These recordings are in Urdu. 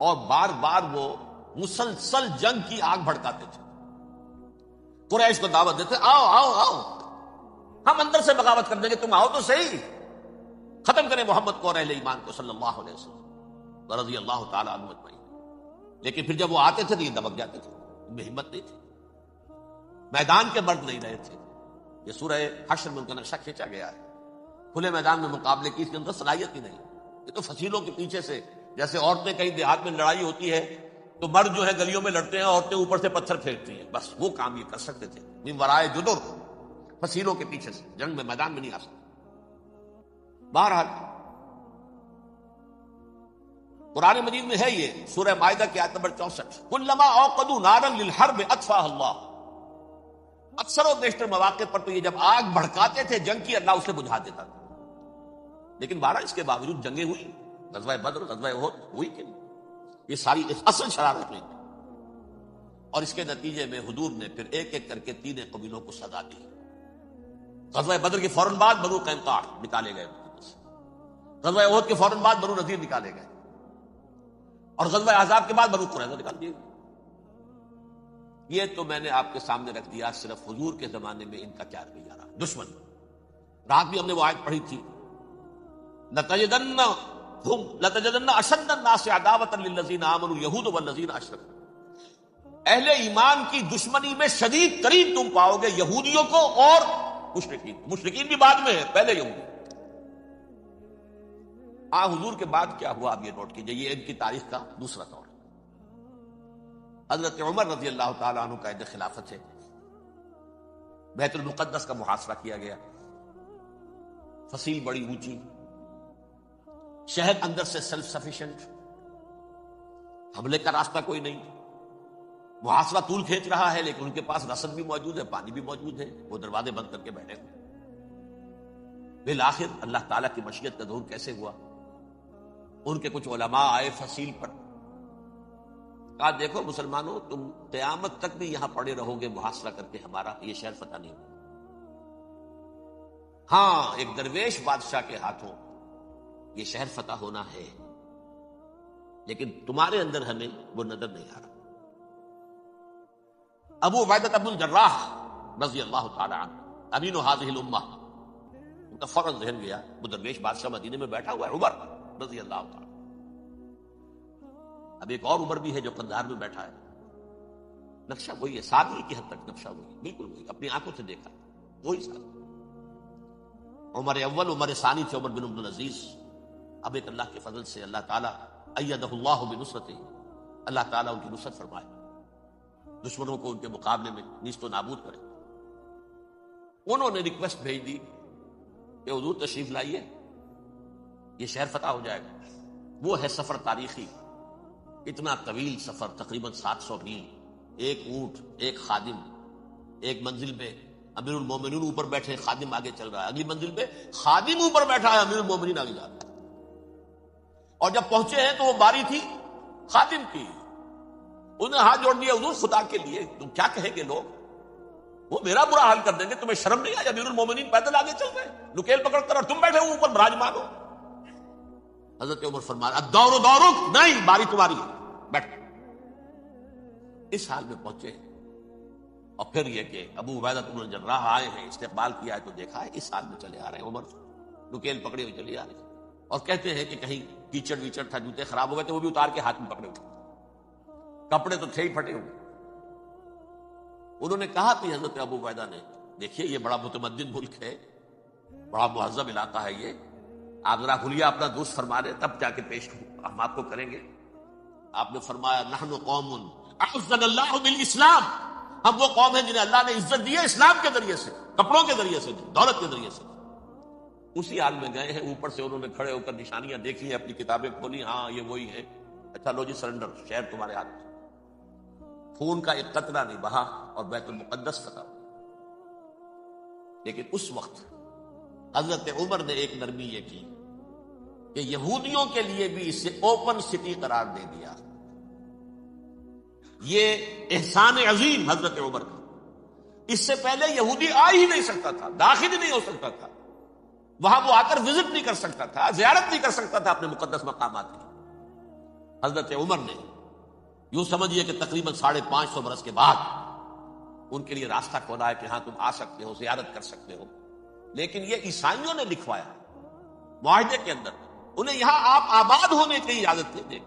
اور بار بار وہ مسلسل جنگ کی آگ بھڑکاتے تھے. قریش کو دعوت دیتے، آؤ آؤ آؤ، ہم اندر سے بغاوت کر دیں گے، تم آؤ تو صحیح، ختم کریں محمد کو اور اہل ایمان کو صلی اللہ علیہ وسلم رضی اللہ تعالیٰ عنہ اجمعین. لیکن پھر جب وہ آتے تھے تو یہ دبک جاتے تھے، ان میں ہمت نہیں تھی، میدان کے مرد نہیں رہے تھے. یہ سورہ حشر میں ان کا نقشہ کھینچا گیا ہے. کھلے میدان میں مقابلے کی اس کے اندر صلاحیت ہی نہیں. یہ تو فصیلوں کے پیچھے سے، جیسے عورتیں کہیں دیہات میں لڑائی ہوتی ہے تو مرد جو ہے گلیوں میں لڑتے ہیں، عورتیں اوپر سے پتھر پھینکتی ہیں، بس وہ کام یہ کر سکتے تھے. من ورائے جدر، فصیلوں کے پیچھے سے، جنگ میں میدان میں نہیں آ سکتے. بہرحال قرآن مجید میں ہے یہ سورہ مائدہ کی آیت نمبر 64، کلما اوقدوا نارا للحرب اطفاها اللہ. اکثر و بیشتر مواقع پر تو یہ جب آگ بھڑکاتے تھے جنگ کی، اللہ اسے بجھا دیتا تھا. لیکن بہرحال اس کے باوجود جنگیں ہوئی، غزوہ بدر، غزوہ احد ہوئی کہ نہیں؟ یہ ساری اصل شرارت میں. اور اس کے نتیجے میں حضور نے پھر ایک ایک کر کے 3 قبیلوں کو سزا دی. غزوہ بدر کے فوراً بعد بنو قینقاع نکالے گئے، غزوہ احد کے فوراً بعد بنو نذیر نکالے گئے، اور غزوہ احزاب کے بعد بنو قریظہ نکال دیے گئے. یہ تو میں نے آپ کے سامنے رکھ دیا صرف حضور کے زمانے میں ان کا کیا رویہ رہا. دشمن، رات بھی ہم نے وہ آیت پڑھی تھی، لَتَجِدَنَّ أَشَدَّ النَّاسِ عَدَاوَةً لِلَّذِينَ آمَنُوا الْيَهُودُ وَالَّذِينَ أَشْرَكُوا. اہل ایمان کی دشمنی میں شدید ترین تم پاؤ گے یہودیوں کو اور مشرکین. مشرکین بھی بعد میں ہے، پہلے یہودی. حضور کے بعد کیا ہوا آپ یہ نوٹ کیجئے، یہ ان کی تاریخ کا دوسرا دور. حضرت عمر رضی اللہ تعالیٰ عنہ قائد خلافت ہے. بیت المقدس کا محاصرہ کیا گیا، فصیل بڑی اونچی، شہر اندر سے سیلف سفیشینٹ، حملے کا راستہ کوئی نہیں. محاصرہ طول کھینچ رہا ہے لیکن ان کے پاس رسد بھی موجود ہے، پانی بھی موجود ہے، وہ دروازے بند کر کے بیٹھے ہوئے. بالآخر اللہ تعالیٰ کی مشیت کا ظہور کیسے ہوا؟ ان کے کچھ علماء آئے فصیل پر، کہا دیکھو مسلمانوں، تم قیامت تک بھی یہاں پڑے رہو گے محاصرہ کر کے، ہمارا یہ شہر فتح نہیں ہوگا. ہاں ایک درویش بادشاہ کے ہاتھوں یہ شہر فتح ہونا ہے، لیکن تمہارے اندر ہمیں وہ نظر نہیں آ رہا. ابو عبیدہ بن الجراح رضی اللہ تعالی عنہ امین هذه الامہ، ان کا فوراً ذہن گیا وہ درویش بادشاہ مدینے میں بیٹھا ہوا ہے عمر رضی اللہ تعالی. اب ایک اور عمر بھی ہے جو قندھار میں بیٹھا ہے. نقشہ وہی ہے، سادگی کی حد تک نقشہ وہی، بالکل وہی، اپنی آنکھوں سے دیکھا وہی سادگی. عمر اول، عمر ثانی تھے عمر بن عبد العزیز. اب ایک اللہ کے فضل سے اللہ تعالیٰ ایدہ اللہ بنصرتہ، اللہ تعالیٰ ان کی نصرت فرمائے، دشمنوں کو ان کے مقابلے میں نیست و نابود کرے. انہوں نے ریکویسٹ بھیج دی کہ حضور تشریف لائیے، یہ شہر فتح ہو جائے گا. وہ ہے سفر تاریخی، اتنا طویل سفر، تقریباً 700 میل، ایک اونٹ، ایک خادم، ایک منزل میں امیر المومنین اوپر بیٹھے، خادم آگے چل رہا ہے، اگلی منزل پہ خادم اوپر بیٹھا ہے، امیر المومنین آگے جا رہا ہے. اور جب پہنچے ہیں تو وہ باری تھی خادم کی. انہوں نے ہاتھ جوڑ دیا، حضور خدا کے لیے تم کیا کہیں گے لوگ، وہ میرا برا حال کر دیں گے، تمہیں شرم نہیں آئی؟ امیر المومنین پیدل آگے چل رہے ہیں نکیل پکڑ کر، اور تم بیٹھے ہو اوپر براجمان ہو. حضرت عمر فرمایا الدور دورک، نہیں باری تمہاری ہے، بیٹھ. اس حال میں پہنچے. اور پھر یہ کہ ابو عبیدہ بن الجراح آئے ہیں، استقبال کیا ہے تو دیکھا ہے اس حال میں چلے آ رہے ہیں. عمر نکیل پکڑے ہوئے چلے آ رہے ہیں، اور کہتے ہیں کہ کہیں کیچڑ ویچڑ تھا، جوتے خراب ہو گئے تھے، وہ بھی اتار کے ہاتھ میں پکڑے ہوئے، کپڑے تو تھے ہی پھٹے ہوئے. انہوں نے کہا کہ حضرت ابو عبیدہ نے، دیکھیے یہ بڑا متمدن ملک ہے، بڑا مہذب علاقہ ہے یہ، آپ ذرا حلیہ اپنا درست فرما رہے تب جا کے پیش ہم آپ کو کریں گے. آپ نے فرمایا نحن قوم اعزنا اللہ بالاسلام، ہم وہ قوم ہیں جنہیں اللہ نے عزت دی ہے اسلام کے ذریعے سے، کپڑوں کے ذریعے سے، دولت کے ذریعے سے. اسی حال میں گئے ہیں، اوپر سے انہوں نے کھڑے ہو کر نشانیاں دیکھی ہیں، اپنی کتابیں کھولی، ہاں یہ وہی ہے. اچھا لو جی سرنڈر، شہر تمہارے ہاتھ میں. خون کا ایک قطرہ نہیں بہا اور بیت المقدس فتح. لیکن اس وقت حضرت عمر نے ایک نرمی یہ کی کہ یہودیوں کے لیے بھی اسے اوپن سٹی قرار دے دیا. یہ احسان عظیم حضرت عمر کا. اس سے پہلے یہودی آ ہی نہیں سکتا تھا، داخل ہی نہیں ہو سکتا تھا، وہاں وہ آ کر وزٹ نہیں کر سکتا تھا، زیارت نہیں کر سکتا تھا اپنے مقدس مقامات کی. حضرت عمر نے یوں سمجھیے کہ تقریباً 550 برس کے بعد ان کے لیے راستہ کھولا ہے کہ ہاں تم آ سکتے ہو، زیارت کر سکتے ہو. لیکن یہ عیسائیوں نے لکھوایا معاہدے کے اندر، انہیں یہاں آپ آباد ہونے کی اجازت دے دیں،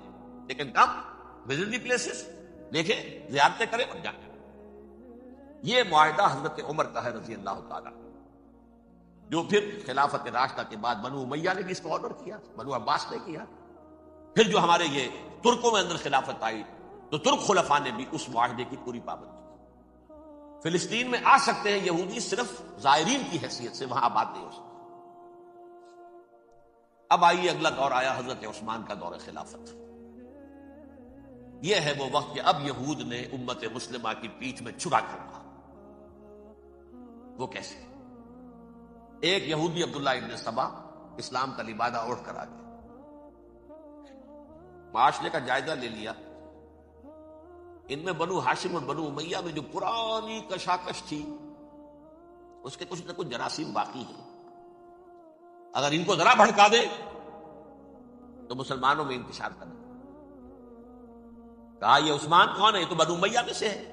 لیکن کم وزٹ دی پلیسز، دیکھیں زیارتیں کریں اور جائیں. یہ معاہدہ حضرت عمر کا ہے رضی اللہ تعالیٰ، جو پھر خلافت راشدہ کے بعد بنو امیہ نے بھی اس کو آرڈر کیا، بنو عباس نے کیا. پھر جو ہمارے یہ ترکوں میں اندر خلافت آئی تو ترک خلفاء نے بھی اس معاہدے کی پوری پابندی کی. فلسطین میں آ سکتے ہیں یہودی صرف زائرین کی حیثیت سے، وہاں آباد نہیں ہو سکتے. اب آئیے اگلا دور آیا حضرت عثمان کا دور خلافت. یہ ہے وہ وقت کہ اب یہود نے امت مسلمہ کی پیٹھ میں چھرا کر رہا. وہ کیسے؟ ایک یہودی عبداللہ ابن سبا اسلام کا لبادہ اوڑھ کر آ گیا، معاشرے کا جائزہ لے لیا. ان میں بنو ہاشم اور بنو امیہ میں جو پرانی کشاکش تھی اس کے کچھ نہ کچھ جراثیم باقی ہیں. اگر ان کو ذرا بھڑکا دے تو مسلمانوں میں انتشار کرنا. کہا یہ عثمان کون ہے؟ یہ تو بنو امیہ میں سے ہے،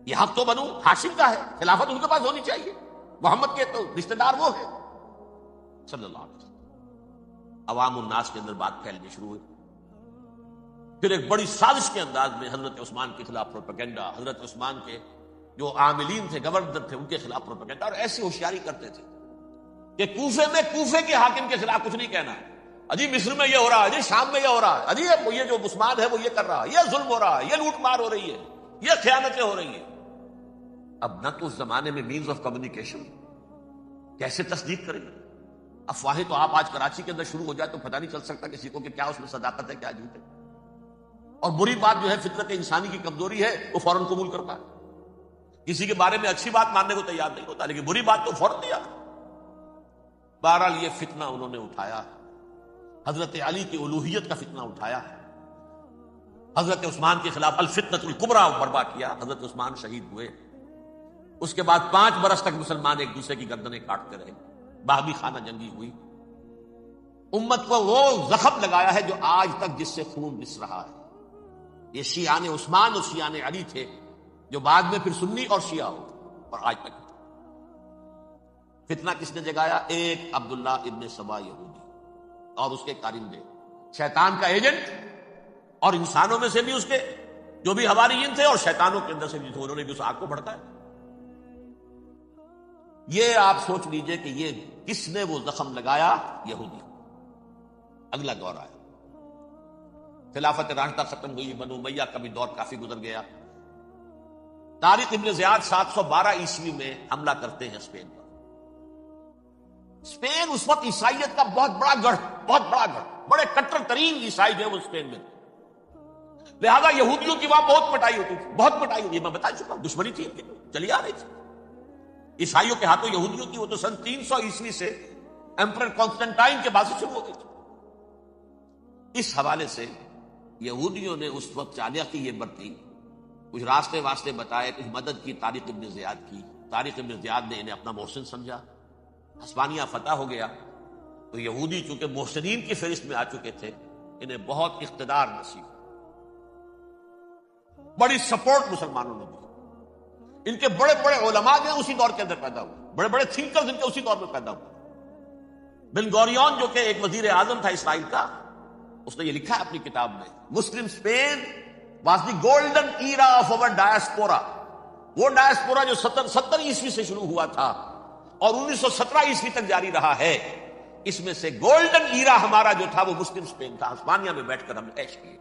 یہ حق تو بنو ہاشم کا ہے، خلافت ان کے پاس ہونی چاہیے، محمد کے تو رشتہ دار وہ ہے صلی اللہ علیہ وسلم. عوام الناس کے اندر بات پھیلنی شروع ہوئی. پھر ایک بڑی سازش کے انداز میں حضرت عثمان کے خلاف پروپیگنڈا، حضرت عثمان کے جو عاملین تھے، گورنر تھے، ان کے خلاف پروپیگنڈا، اور ایسی ہوشیاری کرتے تھے کہ کوفے میں کوفے کے حاکم کے خلاف کچھ نہیں کہنا. اجی مصر میں یہ ہو رہا ہے، اجی شام میں یہ ہو رہا ہے، اجی یہ جو عثمان ہے وہ یہ کر رہا ہے، یہ ظلم ہو رہا ہے، یہ لوٹ مار ہو رہی ہے، یہ خیانتیں ہو رہی ہیں. اب نہ تو اس زمانے میں مینز آف کمیونیکیشن، کیسے تصدیق کریں؟ افواہیں تو آپ آج کراچی کے اندر شروع ہو جائے تو پتہ نہیں چل سکتا کسی کو کہ کیا اس میں صداقت ہے کیا جھوٹ ہے. اور بری بات جو ہے فطرت انسانی کی کمزوری ہے، وہ فوراً قبول کرتا ہے. کسی کے بارے میں اچھی بات ماننے کو تیار نہیں ہوتا، لیکن بری بات تو فوراً تیار. بہرحال یہ فتنہ انہوں نے اٹھایا، حضرت علی کی الوہیت کا فتنہ اٹھایا، حضرت عثمان کے خلاف الفتنۃ الکبریٰ برپا کیا. حضرت عثمان شہید ہوئے. اس کے بعد 5 برس تک مسلمان ایک دوسرے کی گردنیں کاٹتے رہے، باہمی خانہ جنگی ہوئی. امت کو وہ زخم لگایا ہے جو آج تک جس سے خون رس رہا ہے. یہ شیعان عثمان اور شیعان علی تھے جو بعد میں پھر سنی اور شیعہ ہو، اور آج تک فتنہ کس نے جگایا؟ ایک عبداللہ ابن سبا یہودی اور اس کے کارندے، شیطان کا ایجنٹ، اور انسانوں میں سے بھی اس کے جو بھی حواریین تھے اور شیطانوں کے اندر سے بھی انہوں نے بھی اس آگ کو بھڑکایا. یہ آپ سوچ لیجئے کہ یہ کس نے وہ زخم لگایا؟ یہودی. اگلا دور آیا، خلافت راشدہ ختم ہوئی، بنو امیہ کا بھی دور کافی گزر گیا. طارق ابن زیاد 712 عیسوی میں حملہ کرتے ہیں اسپین پر. اسپین اس وقت عیسائیت کا بہت بڑا گڑھ، بڑے کٹر ترین عیسائی جو ہے وہ اسپین میں، لہذا یہودیوں کی وہاں بہت پٹائی ہوتی تھی، بہت پٹائی ہوتی. میں بتا چکا ہوں، دشمنی تھی چلی آ رہی تھی عیسائیوں کے ہاتھوں یہودیوں کی. وہ تو سن 300 عیسوی سے ایمپرر کانسٹنٹائن کے بعد سے شروع ہو گئی تھی. اس حوالے سے یہودیوں نے اس وقت چالاکی یہ برتی، کچھ راستے واسطے بتائے، کچھ مدد کی طارق ابن زیاد کی. طارق ابن زیاد نے انہیں اپنا محسن سمجھا. ہسپانیہ فتح ہو گیا تو یہودی چونکہ محسنین کی فہرست میں آ چکے تھے، انہیں بہت اقتدار نصیب، بڑی سپورٹ مسلمانوں نے دی. ان کے بڑے بڑے علماء جو اسی دور کے اندر پیدا ہوئے، بڑے بڑے تھنکرز ان کے اسی دور میں پیدا ہوئے. بن گوریون جو کہ ایک وزیر اعظم تھا اسرائیل کا، اس نے یہ لکھا ہے اپنی کتاب میں، Muslim Spain was the golden era of our diaspora. وہ ڈائسپورا جو 70 عیسوی سے شروع ہوا تھا اور 1917 عیسوی تک جاری رہا ہے، اس میں سے گولڈن ایرا ہمارا جو تھا وہ مسلم اسپین تھا. ہسپانیہ میں بیٹھ کر ہم نے عیش کیے.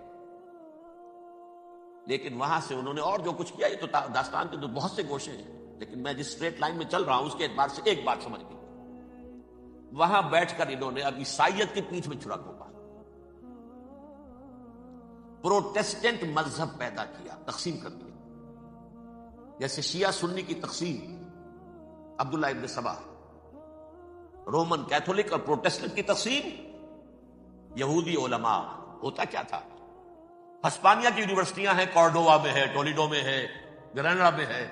لیکن وہاں سے انہوں نے اور جو کچھ کیا، یہ تو داستان کے تو بہت سے گوشے ہیں، لیکن میں جس اسٹریٹ لائن میں چل رہا ہوں اس کے اعتبار سے ایک بات سمجھ گئی. وہاں بیٹھ کر انہوں نے اب عیسائیت کی پیٹھ میں چھرا گھونپا، پروٹیسٹنٹ مذہب پیدا کیا، تقسیم کر دیا. جیسے شیعہ سنی کی تقسیم، عبداللہ ابن سبا، رومن کیتھولک اور پروٹیسٹنٹ کی تقسیم، یہودی علماء. ہوتا کیا تھا؟ ہسپانیہ کی یونیورسٹیاں ہیں، کارڈووا میں ہے، ٹولیڈو میں ہے، گریناڈا میں ہے،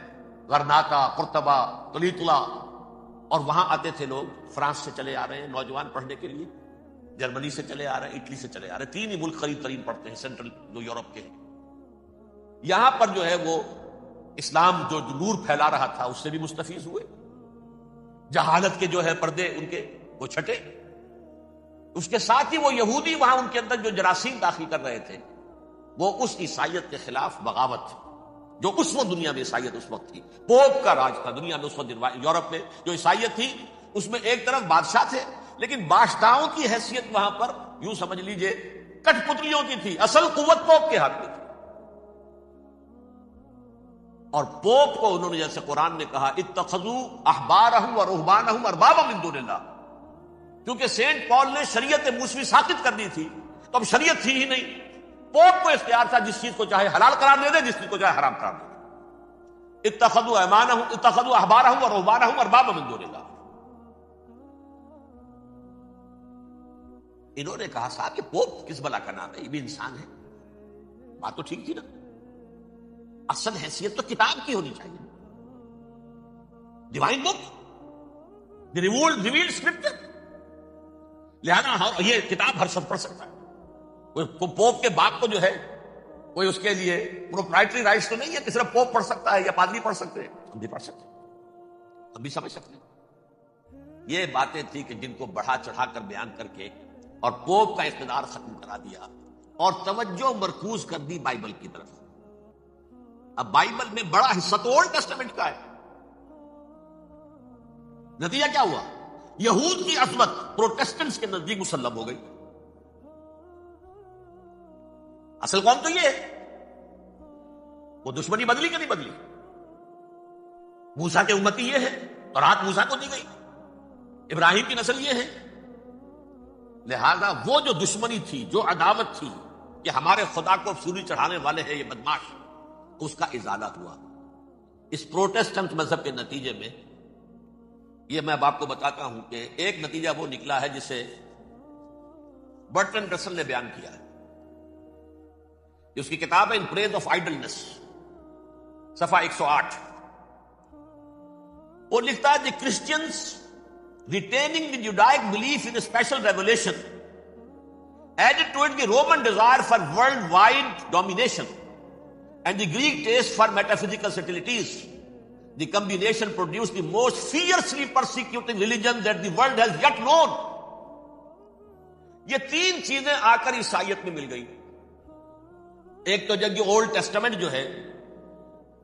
غرناطہ، قرطبہ، تولیتلا، اور وہاں آتے تھے لوگ، فرانس سے چلے آ رہے ہیں نوجوان پڑھنے کے لیے. جرمنی سے چلے آ رہے ہیں، اٹلی سے چلے آ رہے ہیں، تین ہی ملک قریب ترین پڑتے ہیں سینٹرل جو یورپ کے ہیں. یہاں پر جو ہے وہ اسلام جو نور پھیلا رہا تھا اس سے بھی مستفیض ہوئے. جہالت کے جو ہے پردے ان کے وہ چھٹے. اس کے ساتھ ہی وہ یہودی وہاں ان کے اندر جو جراثیم داخل کر رہے تھے وہ اس عیسائیت کے خلاف بغاوت تھی جو اس وقت دنیا میں عیسائیت اس وقت تھی. پوپ کا راج تھا دنیا میں اس وقت. یورپ میں جو عیسائیت تھی اس میں ایک طرف بادشاہ تھے لیکن بادشاہوں کی حیثیت وہاں پر یوں سمجھ لیجئے کٹ پتلیوں کی تھی. اصل قوت پوپ کے ہاتھ میں تھی. اور پوپ کو انہوں نے جیسے قرآن نے کہا اتخذوا احبارهم ورهبانهم اربابا من دون اللہ، کیونکہ سینٹ پال نے شریعت موسوی ساقط کر دی تھی تو اب شریعت تھی ہی نہیں. پوپ کو اختیار تھا جس چیز کو چاہے حلال قرار دے دے، جس چیز کو چاہے حرام قرار دے دے. اتخذوا احبارهم ورهبانهم اربابا من دون اللہ. انہوں نے کہا صاحب یہ پوپ کس بلا کا نام ہے، یہ بھی انسان ہے. بات تو ٹھیک تھی نا. اصل حیثیت تو کتاب کی ہونی چاہیے، ڈیوائن بک، ریویلڈ اسکرپچر. لہذا یہ کتاب ہر شخص پڑھ سکتا ہے. کوئی پوپ کے باپ کو جو ہے کوئی اس کے لیے پروپرائٹری رائٹس تو نہیں ہے کہ صرف پوپ پڑھ سکتا ہے یا پادری پڑھ سکتے ہیں. ہم بھی پڑھ سکتے ہیں، ہم بھی سمجھ سکتے ہیں. یہ باتیں تھی کہ جن کو بڑھا چڑھا کر بیان کر کے اور پوپ کا اقتدار ختم کرا دیا اور توجہ مرکوز کر دی بائبل کی طرف. اب بائبل میں بڑا حصہ تو اولڈ ٹیسٹمنٹ کا ہے. نتیجہ کیا ہوا؟ یہود کی عظمت پروٹیسٹنٹس کے نزدیک مسلم ہو گئی. اصل قوم تو یہ ہے. وہ دشمنی بدلی کہ نہیں بدلی؟ موسیٰ کے امتی یہ ہے، تورات موسیٰ کو دی گئی، ابراہیم کی نسل یہ ہے. لہذا وہ جو دشمنی تھی، جو عداوت تھی کہ ہمارے خدا کو سولی چڑھانے والے ہیں یہ بدماش، اس کا ازالہ ہوا. اس پروٹیسٹنٹ مذہب کے نتیجے میں یہ میں اب آپ کو بتاتا ہوں کہ ایک نتیجہ وہ نکلا ہے جسے برٹرنڈ رسل نے بیان کیا ہے. اس کی کتاب ہے ان پریز آف آئیڈلنس، صفحہ 108. وہ لکھتا ہے دی Christians retaining the Judaic belief in a special revelation added to it the Roman desire for worldwide domination and the Greek taste for metaphysical subtleties. The combination produced the most fiercely persecuting religion that the world has yet known. یہ تین چیزیں آ کر عیسائیت میں مل گئی. ایک تو جب یہ اولڈ ٹیسٹمنٹ جو ہے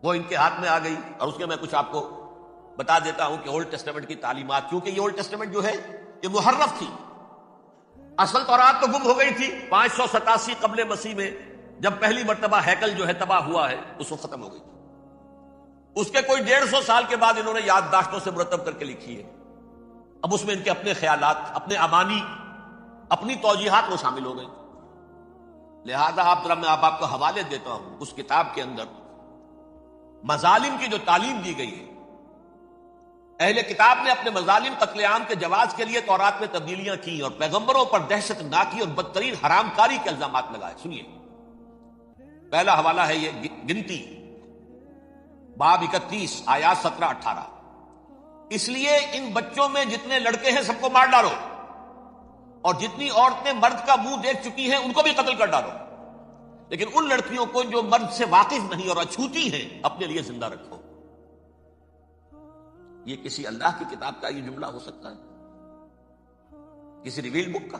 وہ ان کے ہاتھ میں آ گئی، اور اس کے میں کچھ آپ کو بتا دیتا ہوں کہ اولڈ ٹیسٹمنٹ کی تعلیمات، کیونکہ یہ اولڈ ٹیسٹمنٹ جو ہے یہ محرف تھی. اصل تورات تو گم ہو گئی تھی 587 قبل مسیح میں، جب پہلی مرتبہ ہیکل جو ہے تباہ ہوا ہے اس وقت ختم ہو گئی. اس کے کوئی 150 سال کے بعد انہوں نے یادداشتوں سے مرتب کر کے لکھی ہے. اب اس میں ان کے اپنے خیالات، اپنے امانی، اپنی توجیحات وہ شامل ہو گئی. لہذا میں آپ کو حوالے دیتا ہوں اس کتاب کے اندر مظالم کی جو تعلیم دی گئی ہے. اہل کتاب نے اپنے مظالم قتل عام کے جواز کے لیے تورات میں تبدیلیاں کی اور پیغمبروں پر دہشت ناکی اور بدترین حرام کاری کے الزامات لگائے. سنیے، پہلا حوالہ ہے یہ گنتی باب 31 آیات 17-18. اس لیے ان بچوں میں جتنے لڑکے ہیں سب کو مار ڈالو، اور جتنی عورتیں مرد کا منہ دیکھ چکی ہیں ان کو بھی قتل کر ڈالو، لیکن ان لڑکیوں کو جو مرد سے واقف نہیں اور اچھوتی ہیں اپنے لیے زندہ رکھو. یہ کسی اللہ کی کتاب کا یہ جملہ ہو سکتا ہے؟ کسی ریویل بک کا؟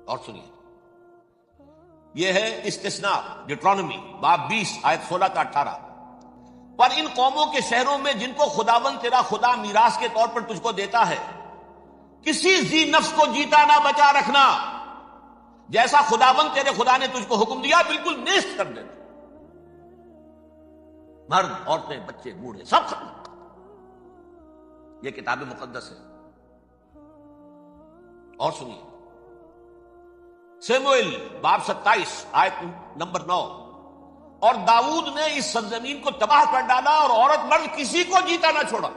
اور سنیے، یہ ہے استثناء ڈیٹرانومی باب 20 آیت 16-18. پر ان قوموں کے شہروں میں جن کو خداوند تیرا خدا میراث کے طور پر تجھ کو دیتا ہے کسی ذی نفس کو جیتا نہ بچا رکھنا، جیسا خداوند تیرے خدا نے تجھ کو حکم دیا بالکل نیست کر دینا. مرد، عورتیں، بچے، بوڑھے سب ختم. یہ کتاب مقدس ہے. اور سنیے، سیموئیل باب 27 آیت نمبر 9. اور داؤد نے اس سرزمین کو تباہ کر ڈالا اور عورت مرد کسی کو جیتا نہ چھوڑا.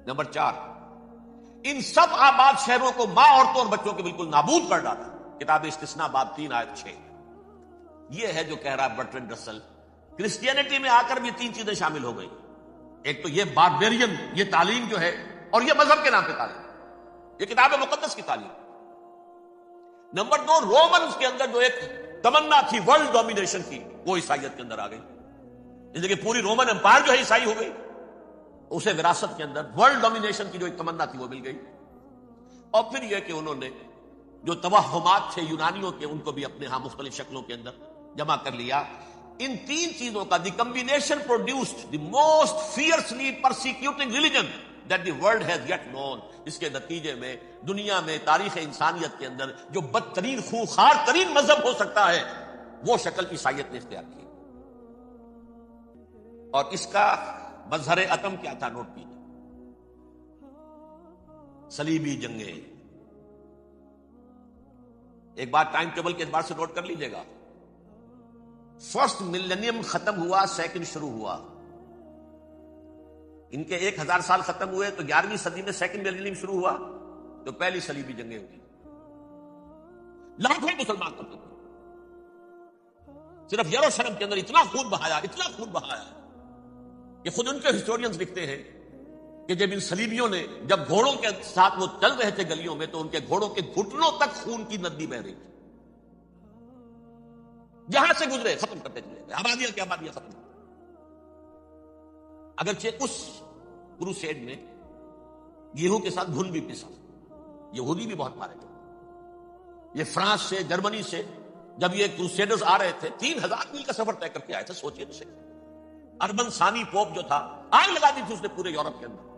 نمبر 4، ان سب آباد شہروں کو ماں، عورتوں اور بچوں کے بالکل نابود کر ڈالا. کتاب استثناء باب 3 آیت 6. یہ ہے جو کہہ رہا ہے برٹرنڈ رسل. کرسچینٹی میں آ کر بھی تین چیزیں شامل ہو گئی. ایک تو یہ باربیرین، یہ تعلیم جو ہے، اور یہ مذہب کے نام پہ تعلیم. یہ کتاب مقدس کی تعلیم. نمبر 2، رومنز کے اندر جو ایک تمنا تھی ورلڈ ڈومینیشن کی، وہ عیسائیت کے اندر آ گئی. جیسے کہ پوری رومن امپائر جو ہے عیسائی ہو گئی، اسے وراثت کے اندر ورلڈ ڈومینیشن کی جو ایک تمنا تھی وہ مل گئی. اور پھر یہ کہ انہوں نے جو توہمات تھے یونانیوں کے، ان کو بھی اپنے ہاں مختلف شکلوں کے اندر جمع کر لیا. ان تین چیزوں کا the combination produced the most fiercely persecuting religion that the world has yet known. اس کے نتیجے میں دنیا میں تاریخ انسانیت کے اندر جو بدترین خونخوار ترین مذہب ہو سکتا ہے، وہ شکل عیسائیت نے اختیار کی. اور اس کا مظہر عتم کیا تھا؟ نوٹ کیجیے، صلیبی جنگیں. ایک بات ٹائم ٹیبل کے اعتبار سے نوٹ کر لیجیے گا. فرسٹ ملینیم ختم ہوا، سیکنڈ شروع ہوا. ان کے 1000 سال ختم ہوئے تو 11ویں صدی میں سیکنڈ ملینیم شروع ہوا، تو پہلی صلیبی جنگیں ہوئی. لاکھوں مسلمان قتل ہوئے. صرف یروشلم کے اندر اتنا خون بہایا کہ خود ان کے ہسٹورینز لکھتے ہیں کہ جب ان صلیبیوں نے، جب گھوڑوں کے ساتھ وہ چل رہے تھے گلیوں میں، تو ان کے گھوڑوں کے گھٹنوں تک خون کی ندی بہ رہی تھی. جہاں سے گزرے ختم کرتے چلے گئے، آبادیاں کی آبادیاں ختم. اگرچہ اس کروسیڈ میں گیہوں کے ساتھ گھن بھی پسا، یہودی بھی بہت مارے گئے. یہ فرانس سے، جرمنی سے جب یہ کروسیڈرز آ رہے تھے، 3000 میل کا سفر طے کر کے آئے تھے. سوچئے اسے. اربن ثانی پوپ جو تھا، آگ لگا دی تھی اس نے پورے یورپ کے اندر.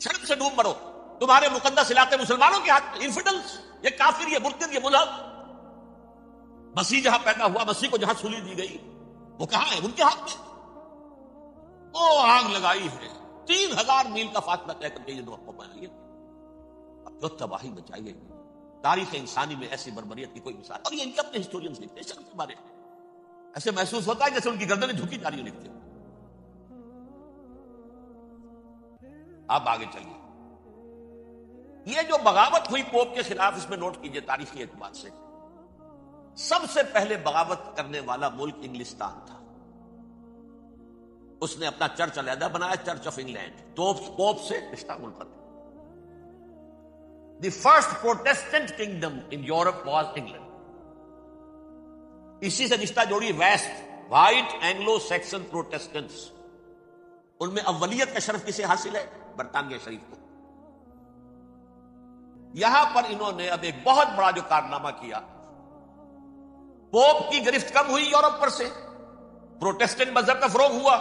شرم سے ڈوب مرو، تمہارے مقدس علاقے مسلمانوں کے ہاتھ میں. انفیڈلز، یہ کافر، یہ مرتد، یہ ملحد. مسیح جہاں پیدا ہوا، مسیح کو جہاں سولی دی گئی، وہ کہاں ہے؟ ان کے ہاتھ میں. وہ آگ لگائی ہے. 3000 میل کا فاصلہ طے کر کے یہ دو بنائی. اب جو تباہی بچائی ہے تاریخ انسانی میں، ایسی بربریت کی کوئی مثال. اور یہ ان کے اپنے ہسٹورینز لکھتے ہیں شرم کے بارے میں. ایسے محسوس ہوتا ہے جیسے ان کی گردنیں جھکی جا رہی لکھتے ہیں. اب آگے چلیے. یہ جو بغاوت ہوئی پوپ کے خلاف، اس میں نوٹ کیجئے تاریخی اعتبار سے، سب سے پہلے بغاوت کرنے والا ملک انگلستان تھا. اس نے اپنا چرچ علیحدہ بنایا، چرچ آف انگلینڈ. تو پوپ سے رشتہ منقطع. The first Protestant kingdom in Europe was England. اسی سے رشتہ جوڑی ویسٹ، وائٹ اینگلو سیکسن پروٹیسٹنٹس. ان میں اولیت کا شرف کسے حاصل ہے؟ برطانیہ شریف کو. یہاں پر انہوں نے اب ایک بہت بڑا جو کارنامہ کیا، پوپ کی گرفت کم ہوئی یورپ پر سے، پروٹیسٹنٹ مذہب کا فروغ ہوا،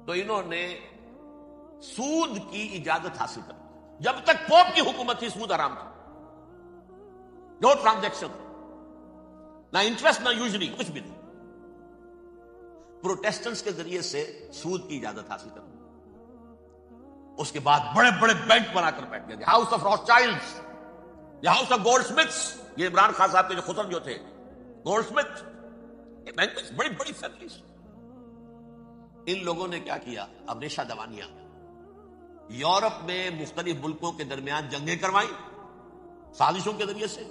تو انہوں نے سود کی اجازت حاصل کر. جب تک پوپ کی حکومت تھی سود حرام تھا. نو ٹرانزیکشن، نہ انٹرسٹ، نہ یوزلی، کچھ بھی نہیں. پروٹیسٹنٹس کے ذریعے سے سود کی اجازت حاصل کر. اس کے بعد بڑے بڑے بینک بنا کر بیٹھ گئے. House of Rothschilds, house of Goldsmiths. یہ عمران خان صاحب کے جو خسر جو تھے، گولڈ سمتھ، یہ بینک، بڑی بڑی فیملیز. ان لوگوں نے کیا کیا؟ اب ریشہ دوانیاں. یورپ میں مختلف ملکوں کے درمیان جنگیں کروائیں سازشوں کے ذریعے سے.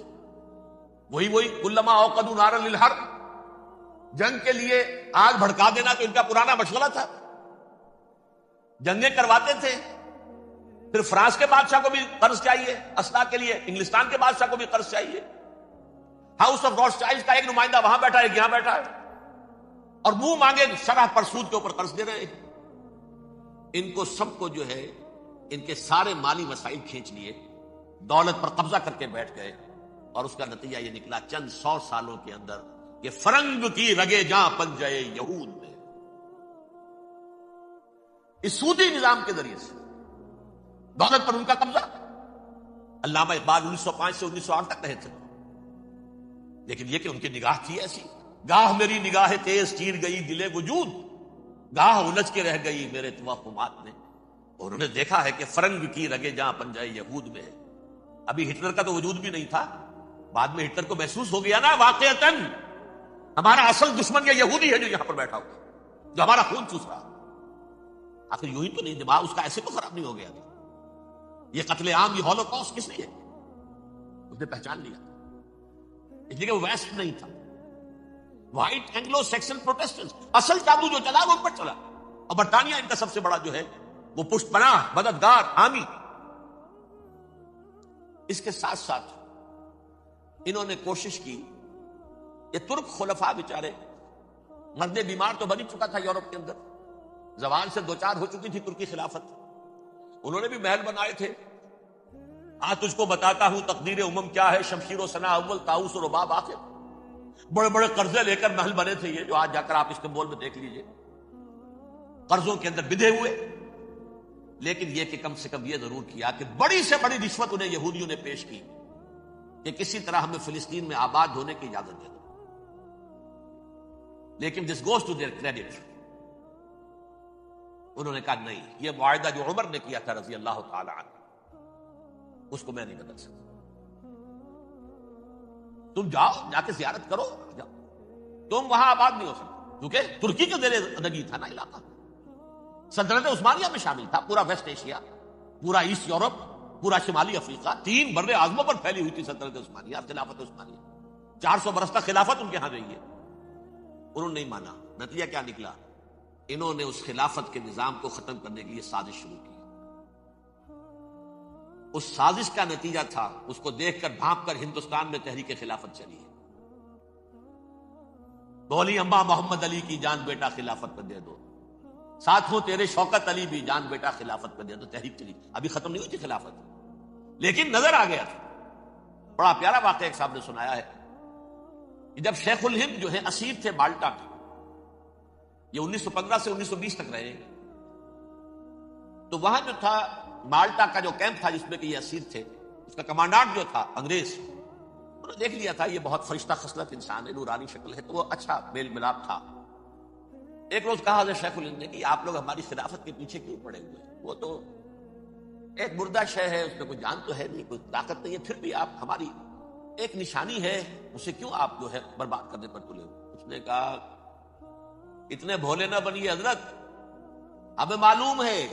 وہی کلما اوقدوا نارا للحرب، جنگ کے لیے آگ بھڑکا دینا تو ان کا پرانا مشغلہ تھا. جنگیں کرواتے تھے. پھر فرانس کے بادشاہ کو بھی قرض چاہیے اسلحہ کے لیے، انگلستان کے بادشاہ کو بھی قرض چاہیے. ہاؤس آف راس چائلڈز کا ایک نمائندہ وہاں بیٹھا ہے، ایک یہاں بیٹھا ہے، اور منہ مانگے شرح پر سود کے اوپر قرض دے رہے ہیں. ان کو سب کو جو ہے ان کے سارے مالی وسائل کھینچ لیے، دولت پر قبضہ کر کے بیٹھ گئے. اور اس کا نتیجہ یہ نکلا چند 100 سالوں کے اندر کہ فرنگ کی رگے جاں پن جائے یہود میں. اس سودی نظام کے ذریعے سے دولت پر ان کا قبضہ. علامہ اقبال 1905 سے 1908 تک رہے تھے، لیکن یہ کہ ان کی نگاہ تھی ایسی. گاہ میری نگاہ تیز چیر گئی دل وجود، گاہ الجھ کے رہ گئی میرے توہمات میں. اور انہوں نے دیکھا ہے کہ فرنگ کی رگے جہاں پن جائے یہود میں. ابھی ہٹلر کا تو وجود بھی نہیں تھا، بعد میں ہٹلر کو محسوس ہو گیا نا واقعتاً ہمارا اصل دشمن یہ یہودی ہے جو یہاں پر بیٹھا ہوا، جو ہمارا خون چوس رہا. آخر یوں ہی تو نہیں، دماغ اس کا ایسے تو خراب نہیں ہو گیا تھا. یہ قتل عام، یہ ہولوکاسٹ کس لیے؟ اس نے پہچان لیا، اس لیے کہ وہ ویسٹ نہیں تھا، وائٹ اینگلو سیکسن پروٹیسٹنٹ. اصل جادو جو چلا وہ پر چلا. اور برطانیہ ان کا سب سے بڑا جو ہے وہ پشت پناہ، مددگار، حامی. اس کے ساتھ ساتھ انہوں نے کوشش کی، یہ ترک خلفاء بیچارے، مرد بیمار تو بن چکا تھا یورپ کے اندر، زوال سے دوچار ہو چکی تھی ترکی خلافت، انہوں نے بھی محل بنائے تھے. آج تجھ کو بتاتا ہوں تقدیر امم کیا ہے، شمشیر و سنا اول، طاؤس و رباب آخر. بڑے بڑے قرضے لے کر محل بنے تھے یہ، جو آج جا کر آپ استنبول میں دیکھ لیجئے، قرضوں کے اندر بدھے ہوئے. لیکن یہ کہ کم سے کم یہ ضرور کیا کہ بڑی سے بڑی رشوت انہیں یہودیوں نے پیش کی کہ کسی طرح ہمیں فلسطین میں آباد ہونے کی اجازت دے دو. لیکن this goes to their credit, انہوں نے کہا نہیں، یہ معاہدہ جو عمر نے کیا تھا رضی اللہ تعالی عنہ، اس کو میں نہیں بدل سکتا. تم جاؤ، جا کے زیارت کرو، جاؤ، تم وہاں آباد نہیں ہو سکتے، کیونکہ ترکی کے زیر ادگی تھا نا علاقہ، سلطنت عثمانیہ میں شامل تھا، پورا ویسٹ ایشیا، پورا ایسٹ یورپ، پورا شمالی افریقہ، 3 بر اعظموں پر پھیلی ہوئی تھی سلطنت عثمانیہ، خلافت عثمانیہ. 400 برس تک خلافت ان کے ہاں رہی ہے. انہوں نے نہیں مانا. نتیجہ کیا نکلا؟ انہوں نے اس خلافت کے نظام کو ختم کرنے کی یہ سازش شروع کی. اس سازش کا نتیجہ تھا، اس کو دیکھ کر بھانپ کر ہندوستان میں تحریک خلافت چلی ہے. بولی اماں محمد علی کی جان بیٹا خلافت پہ دے دو، ساتھوں تیرے شوکت علی بھی جان بیٹا خلافت پہ دے دو. تحریک چلی، ابھی ختم نہیں ہوئی تھی خلافت، لیکن نظر آ گیا تھا. بڑا پیارا واقعہ ایک صاحب نے سنایا ہے کہ جب شیخ الہند جو ہے اسیر تھے مالٹا کے، یہ 1915 سے 1920 تک رہے، تو وہاں جو تھا مالٹا کا جو کیمپ تھا جس میں کہ یہ اسیر تھے، اس کا کمانڈانٹ جو تھا انگریز، انہوں نے دیکھ لیا تھا یہ بہت فرشتہ خصلت انسان ہے، نورانی شکل ہے، تو وہ اچھا میل ملاپ تھا. ایک روز کہا حضرت شیخ الہند نے کہ آپ لوگ ہماری خلافت کے پیچھے کیوں پڑے ہوئے ہیں؟ وہ تو ایک مردہ شے ہے، اس میں کوئی جان تو ہے نہیں، کوئی طاقت نہیں ہے، پھر بھی آپ ہماری ایک نشانی ہے، اسے کیوں آپ جو ہے برباد کرنے پر تلے ہوئے؟ اس نے کہا اتنے بھولے نہ بنیے حضرت، ہمیں معلوم ہے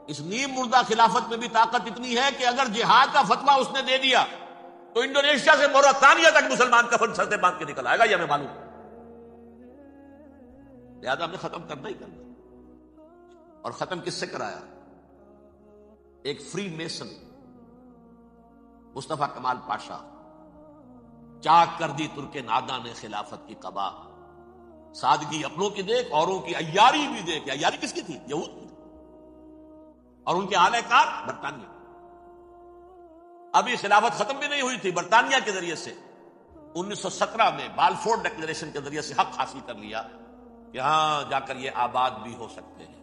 اس نیم مردہ خلافت میں بھی طاقت اتنی ہے کہ اگر جہاد کا فتویٰ اس نے دے دیا تو انڈونیشیا سے موریتانیہ تک مسلمان کفن سر سے باندھ کے نکل آئے گا، یہ ہمیں معلوم ہے. لہذا ہمیں ختم کرنا ہی کرنا. اور ختم کس سے کرایا؟ ایک فری میسن مصطفیٰ کمال پاشا، چاک کر دی ترک ناداں نے خلافت کی قبا، سادگی اپنوں کی دیکھ اوروں کی عیاری بھی دیکھ. عیاری کس کی تھی؟ یہود کی، اور ان کے اعلی کار برطانیہ. ابھی خلافت ختم بھی نہیں ہوئی تھی، برطانیہ کے ذریعے سے 1917 میں بالفور ڈکلیریشن کے ذریعے سے حق حاصل کر لیا کہ ہاں جا کر یہ آباد بھی ہو سکتے ہیں.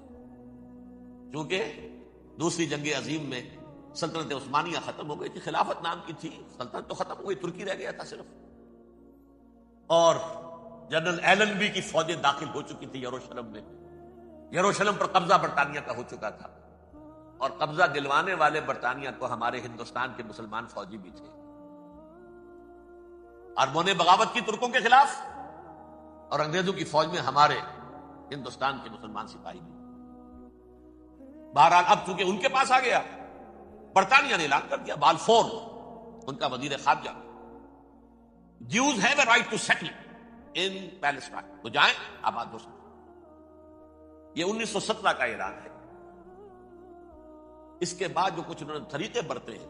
کیونکہ دوسری جنگ عظیم میں سلطنت عثمانیہ ختم ہو گئی تھی، خلافت نام کی تھی، سلطنت تو ختم ہو گئی، ترکی رہ گیا تھا صرف. اور جنرل ایلنبی کی فوجیں داخل ہو چکی تھی یروشلم میں، یروشلم پر قبضہ برطانیہ کا ہو چکا تھا، اور قبضہ دلوانے والے برطانیہ کو ہمارے ہندوستان کے مسلمان فوجی بھی تھے. اربوں نے بغاوت کی ترکوں کے خلاف، اور انگریزوں کی فوج میں ہمارے ہندوستان کے مسلمان سپاہی بھی. بہرحال اب چونکہ ان کے پاس آ گیا، برطانیہ نے اعلان کر دیا، بالفور ان کا وزیر خارجہ، Jews have a right to settle in Palestine, تو جائیں آباد ہو سکتے. یہ 1917 کا اعلان ہے. اس کے بعد جو کچھ انہوں نے طریقے برتے ہیں،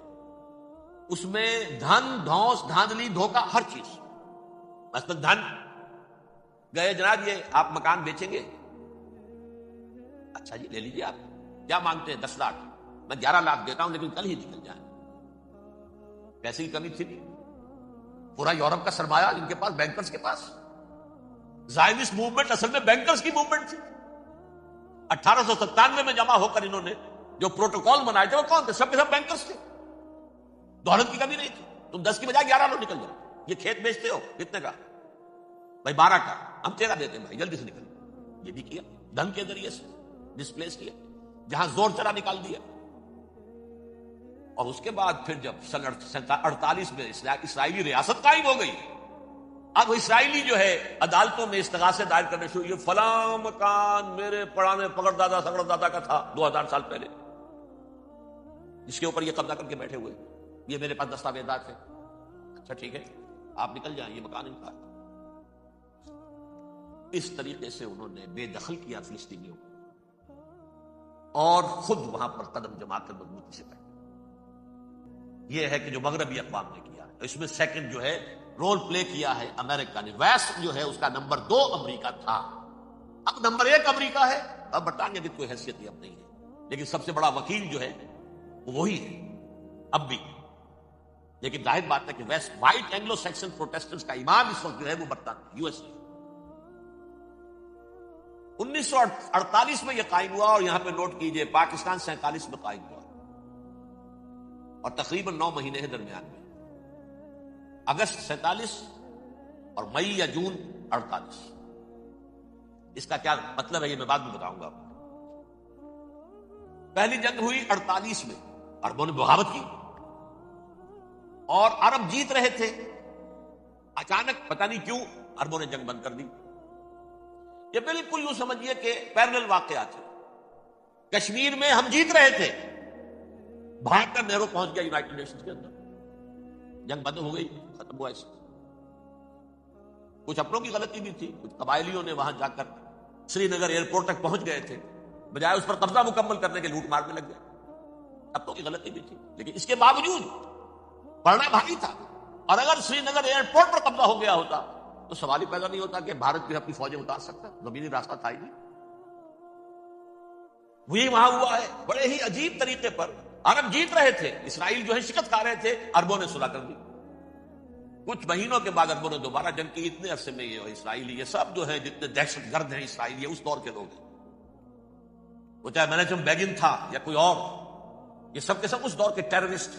اس میں دھن، دھوس، دھاندلی، دھوکہ، ہر چیز. مثلا دھن گئے، جناب یہ آپ مکان بیچیں گے؟ اچھا جی لے لیجیے. آپ کیا مانگتے ہیں؟ 10 لاکھ. میں 11 لاکھ دیتا ہوں، لیکن کل ہی نکل جائیں. پیسے کی کمی تھی نہیں، پورا یورپ کا سرمایہ ان کے پاس، بینکرز کے پاس. زائنسٹ موومنٹ اصل میں بینکرز کی موومنٹ تھی. 1897 میں جمع ہو کر انہوں نے جو پروٹوکول بنائے تھے وہ کون تھے؟ سب کے سب بینکرز تھے. دولت کی کمی نہیں تھی. تم 10 کی بجائے 11 لوگ نکل جاؤ. یہ کھیت بیچتے ہو کتنے کا؟ بھائی 12 کا. ہم 13 دیتے ہیں بھائی، جلدی سے نکل. یہ بھی کیا، دھن کے ذریعے سے ڈسپلیس کیا، جہاں زور چلا نکال دیا. اور اس کے بعد پھر جب سن 48 میں اسرائیلی ریاست قائم ہو گئی، اب اسرائیلی جو ہے عدالتوں میں استغاثے دائر کرنے شروع. یہ فلاں مکان میرے پڑانے پکڑ دادا سگڑ دادا کا تھا 2000 سال پہلے، جس کے اوپر یہ قبضہ کر کے بیٹھے ہوئے، یہ میرے پاس دستاویزات ہیں. اچھا ٹھیک ہے، آپ نکل جائیں، یہ مکان ان کا. اس طریقے سے انہوں نے بے دخل کیا فلسطینیوں کو، اور خود وہاں پر قدم جما کر مضبوطی سے بیٹھے. یہ ہے کہ جو مغربی اقوام نے کیا ہے، اس میں سیکنڈ جو ہے رول پلے کیا ہے امریکہ نے. ویسٹ جو ہے اس کا نمبر 2 امریکہ تھا، اب نمبر 1 امریکہ ہے. اب برطانیہ کی کوئی حیثیت اب نہیں ہے، لیکن سب سے بڑا وکیل جو ہے وہ وہی ہے اب بھی. لیکن ظاہر بات ہے کہ west white Anglo Saxon Protestants کا امام اس وقت جو ہے وہ برطانیہ یو ایس اے. 1948 میں یہ قائم ہوا، اور یہاں پہ نوٹ کیجئے پاکستان 47 میں قائم ہوا، اور تقریباً 9 مہینے ہیں درمیان میں. اگست 47 اور مئی یا جون 48. اس کا کیا مطلب ہے یہ میں بعد میں بتاؤں گا آپ کو. پہلی جنگ ہوئی 48 میں، عربوں نے بغاوت کی اور عرب جیت رہے تھے. اچانک پتہ نہیں کیوں عربوں نے جنگ بند کر دی. یہ بالکل یوں سمجھیے کہ پیرلل واقعات ہیں. کشمیر میں ہم جیت رہے تھے، بھاگ کر نہرو پہنچ گیا یونائٹڈ نیشنز کے اندر، جنگ بند ہو گئی، ختم ہوا. ایسے کچھ اپنوں کی غلطی بھی تھی، کچھ قبائلیوں نے وہاں جا کر سری نگر ایئرپورٹ تک پہنچ گئے تھے، بجائے اس پر قبضہ مکمل کرنے کے لوٹ مار میں لگ گئے. اپنوں کی غلطی بھی تھی، لیکن اس کے باوجود پڑھنا بھاری تھا. اور اگر سری نگر ایئرپورٹ پر قبضہ ہو گیا ہوتا تو سوال ہی پیدا نہیں ہوتا کہ بھارت بھی اپنی فوجیں اتار سکتا، زمینی راستہ تھا ہی نہیں. وہی وہاں ہوا ہے بڑے ہی عجیب طریقے پر. عرب جیت رہے تھے، اسرائیل جو ہے شکست کھا رہے تھے، عربوں نے صلح کر دی. کچھ مہینوں کے بعد عربوں نے دوبارہ جنگ کی. اتنے عرصے میں یہ اسرائیلی یہ سب جو ہے جتنے دہشت گرد ہیں اسرائیل، یہ اس دور کے لوگ ہیں. وہ چاہے مینیجم بیگن تھا یا کوئی اور، یہ سب کے سب اس دور کے ٹیررسٹ.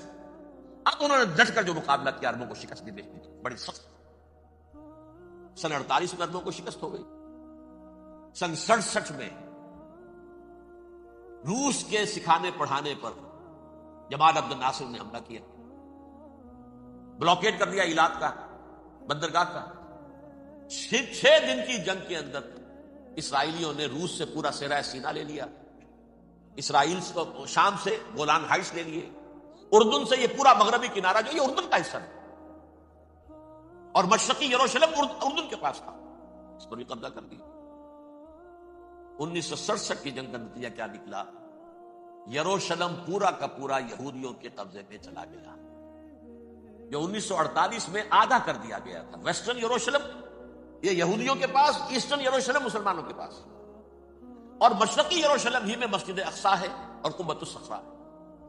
اب انہوں نے ڈٹ کر جو مقابلہ کیا، عربوں کو شکست دی بڑی سخت. سن 48 میں عربوں کو شکست ہو گئی. سن 67 میں روس کے سکھانے پڑھانے پر جمال عبد الناصر نے حملہ کیا، بلاکیٹ کر دیا ایلات کا، بندرگاہ کا. 6 دن کی جنگ کے اندر اسرائیلیوں نے روس سے پورا صحرا سینا لے لیا، اسرائیل کو شام سے گولان ہائٹس لے لیے، اردن سے یہ پورا مغربی کنارہ جو یہ اردن کا حصہ ہے، اور مشرقی یروشلم اردن کے پاس تھا، اس پر بھی قبضہ کر دیا. 1967 کی جنگ کا نتیجہ کیا نکلا؟ یروشلم پورا کا پورا یہودیوں کے قبضے میں چلا گیا. جو 1948 میں آدھا کر دیا گیا تھا، ویسٹرن یروشلم یہ یہودیوں کے پاس، ایسٹرن یروشلم مسلمانوں کے پاس، اور مشرقی یروشلم ہی میں مسجد اقصی ہے اور قبۃ الصخرہ ہے،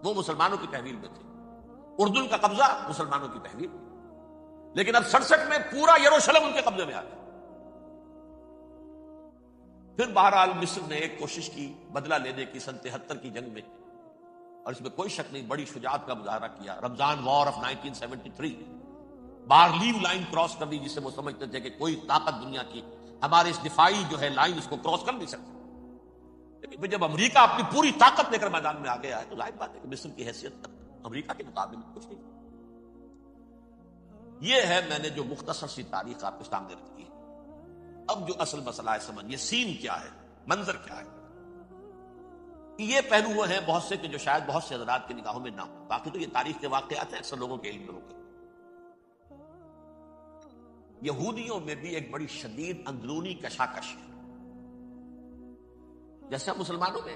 وہ مسلمانوں کی تحویل میں تھے. اردن کا قبضہ مسلمانوں کی تحویل. لیکن اب 67 میں پورا یروشلم ان کے قبضے میں آ گیا. پھر بہرحال مصر نے ایک کوشش کی بدلہ لینے کی سن 73 کی جنگ میں، اور اس میں کوئی شک نہیں بڑی شجاعت کا مظاہرہ کیا. رمضان وار آف 1973 بارلیو لائن کراس کر دی، جسے وہ سمجھتے تھے کہ کوئی طاقت دنیا کی ہمارے اس دفاعی جو ہے لائن اس کو کراس کر نہیں سکتی. لیکن جب امریکہ اپنی پوری طاقت لے کر میدان میں آ گیا ہے تو ظاہر بات ہے کہ مصر کی حیثیت امریکہ کے مقابلے میں کچھ نہیں. یہ ہے میں نے جو مختصر سی تاریخ آپ کے سامنے رکھی ہے. اب جو اصل مسئلہ ہے سمجھیے، سین کیا ہے، منظر کیا ہے. یہ پہلو وہ ہیں بہت سے کہ جو شاید بہت سے حضرات کی نگاہوں میں نہ ہو، باقی تو یہ تاریخ کے واقعات ہیں، اکثر لوگوں کے علم میں ہوتے. یہودیوں میں بھی ایک بڑی شدید اندرونی کشاکش ہے، جیسے ہم مسلمانوں میں.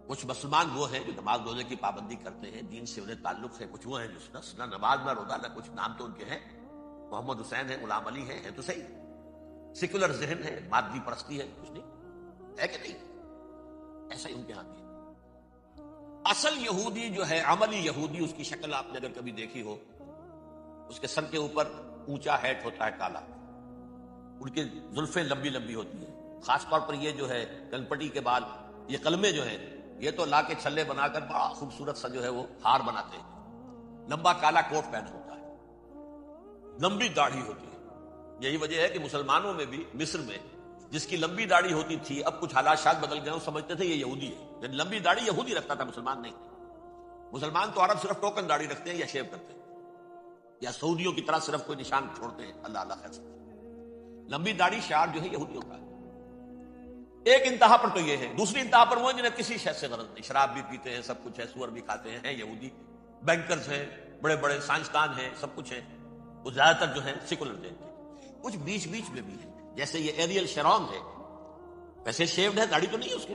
کچھ مسلمان وہ ہیں جو نماز روزے کی پابندی کرتے ہیں، دین سے انہیں تعلق ہے. کچھ وہ ہیں جو نہ نماز نہ روزہ نہ کچھ، نام تو ان کے ہیں، محمد حسین ہے، غلام علی ہیں تو صحیح، سیکولر ذہن ہے، مادی پرستی ہے، کچھ نہیں ہے کہ نہیں. ایسا ہی ان کے ہاں بھی ہے. اصل یہودی جو ہے، عملی یہودی، اس کی شکل آپ نے اگر کبھی دیکھی ہو، اس کے سر کے اوپر اونچا ہیٹ ہوتا ہے کالا، ان کی زلفیں لمبی لمبی ہوتی ہیں، خاص طور پر یہ جو ہے کلپٹی کے بال، یہ قلمے جو ہیں یہ تو لا کے چھلے بنا کر بڑا خوبصورت سا جو ہے وہ ہار بناتے ہیں. لمبا کالا کوٹ پہنا ہوتا ہے، لمبی داڑھی ہوتی ہے. یہی وجہ ہے کہ مسلمانوں میں بھی مصر میں جس کی لمبی داڑھی ہوتی تھی، اب کچھ حالات شاید بدل گئے، وہ سمجھتے تھے یہ یہودی ہے. یعنی لمبی داڑھی یہودی رکھتا تھا، مسلمان نہیں. مسلمان تو عرب صرف ٹوکن داڑھی رکھتے ہیں یا شیو کرتے ہیں، یا سعودیوں کی طرح صرف کوئی نشان چھوڑتے ہیں، اللہ اللہ خیر. لمبی داڑھی شعار جو ہے یہودیوں کا ہے. ایک انتہا پر تو یہ ہے. دوسری انتہا پر وہ ہیں جنہیں کسی شے سے غرض نہیں، شراب بھی پیتے ہیں، سب کچھ ہے، سور بھی کھاتے ہیں یہودی. بینکرز ہیں، بڑے بڑے سائنسدان ہیں، سب کچھ ہے. وہ زیادہ تر جو ہے سیکولر دین کے. کچھ بیچ بیچ میں بھی ہے، جیسے یہ ایریل شیرون ہے، ویسے شیوڈ ہے، داڑھی تو نہیں ہے اس کی،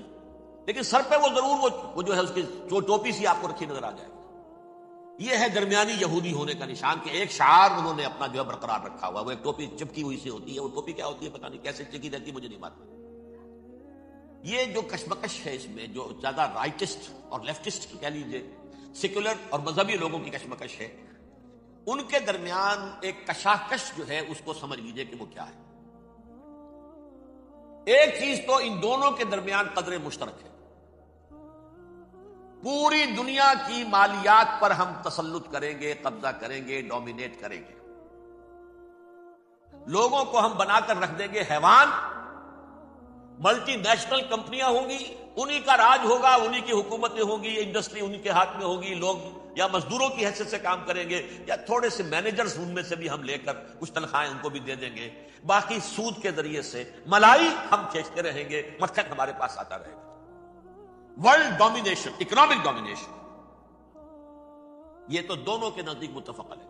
لیکن سر پہ وہ ضرور وہ جو ہے اس کی جو ٹوپی سی آپ کو رکھی نظر آ جائے گی. یہ ہے درمیانی یہودی ہونے کا نشان کہ ایک شعار انہوں نے اپنا جو ہے برقرار رکھا ہوا. وہ ایک ٹوپی چپکی ہوئی سے ہوتی ہے, وہ ٹوپی کیا ہوتی ہے پتہ نہیں, کیسے چکی رہتی ہے مجھے نہیں معلوم. یہ جو کشمکش ہے اس میں, جو زیادہ رائٹسٹ اور لیفٹسٹ کی کہہ لیجیے, سیکولر اور مذہبی لوگوں کی کشمکش ہے, ان کے درمیان ایک کشاکش جو ہے اس کو سمجھ لیجیے کہ وہ کیا ہے. ایک چیز تو ان دونوں کے درمیان قدر مشترک ہے, پوری دنیا کی مالیات پر ہم تسلط کریں گے, قبضہ کریں گے, ڈومینیٹ کریں گے. لوگوں کو ہم بنا کر رکھ دیں گے حیوان, ملٹی نیشنل کمپنیاں ہوں گی, انہی کا راج ہوگا, انہی کی حکومتیں ہوں گی, انڈسٹری انہی کے ہاتھ میں ہوگی, لوگ یا مزدوروں کی حیثیت سے کام کریں گے یا تھوڑے سے مینیجرز ان میں سے بھی ہم لے کر کچھ تنخواہیں ان کو بھی دے دیں گے. باقی سود کے ذریعے سے ملائی ہم کھینچتے رہیں گے, مکھن ہمارے پاس آتا رہے گا. ورلڈ ڈومینیشن, اکنامک ڈومینیشن, یہ تو دونوں کے نزدیک متفق ہے.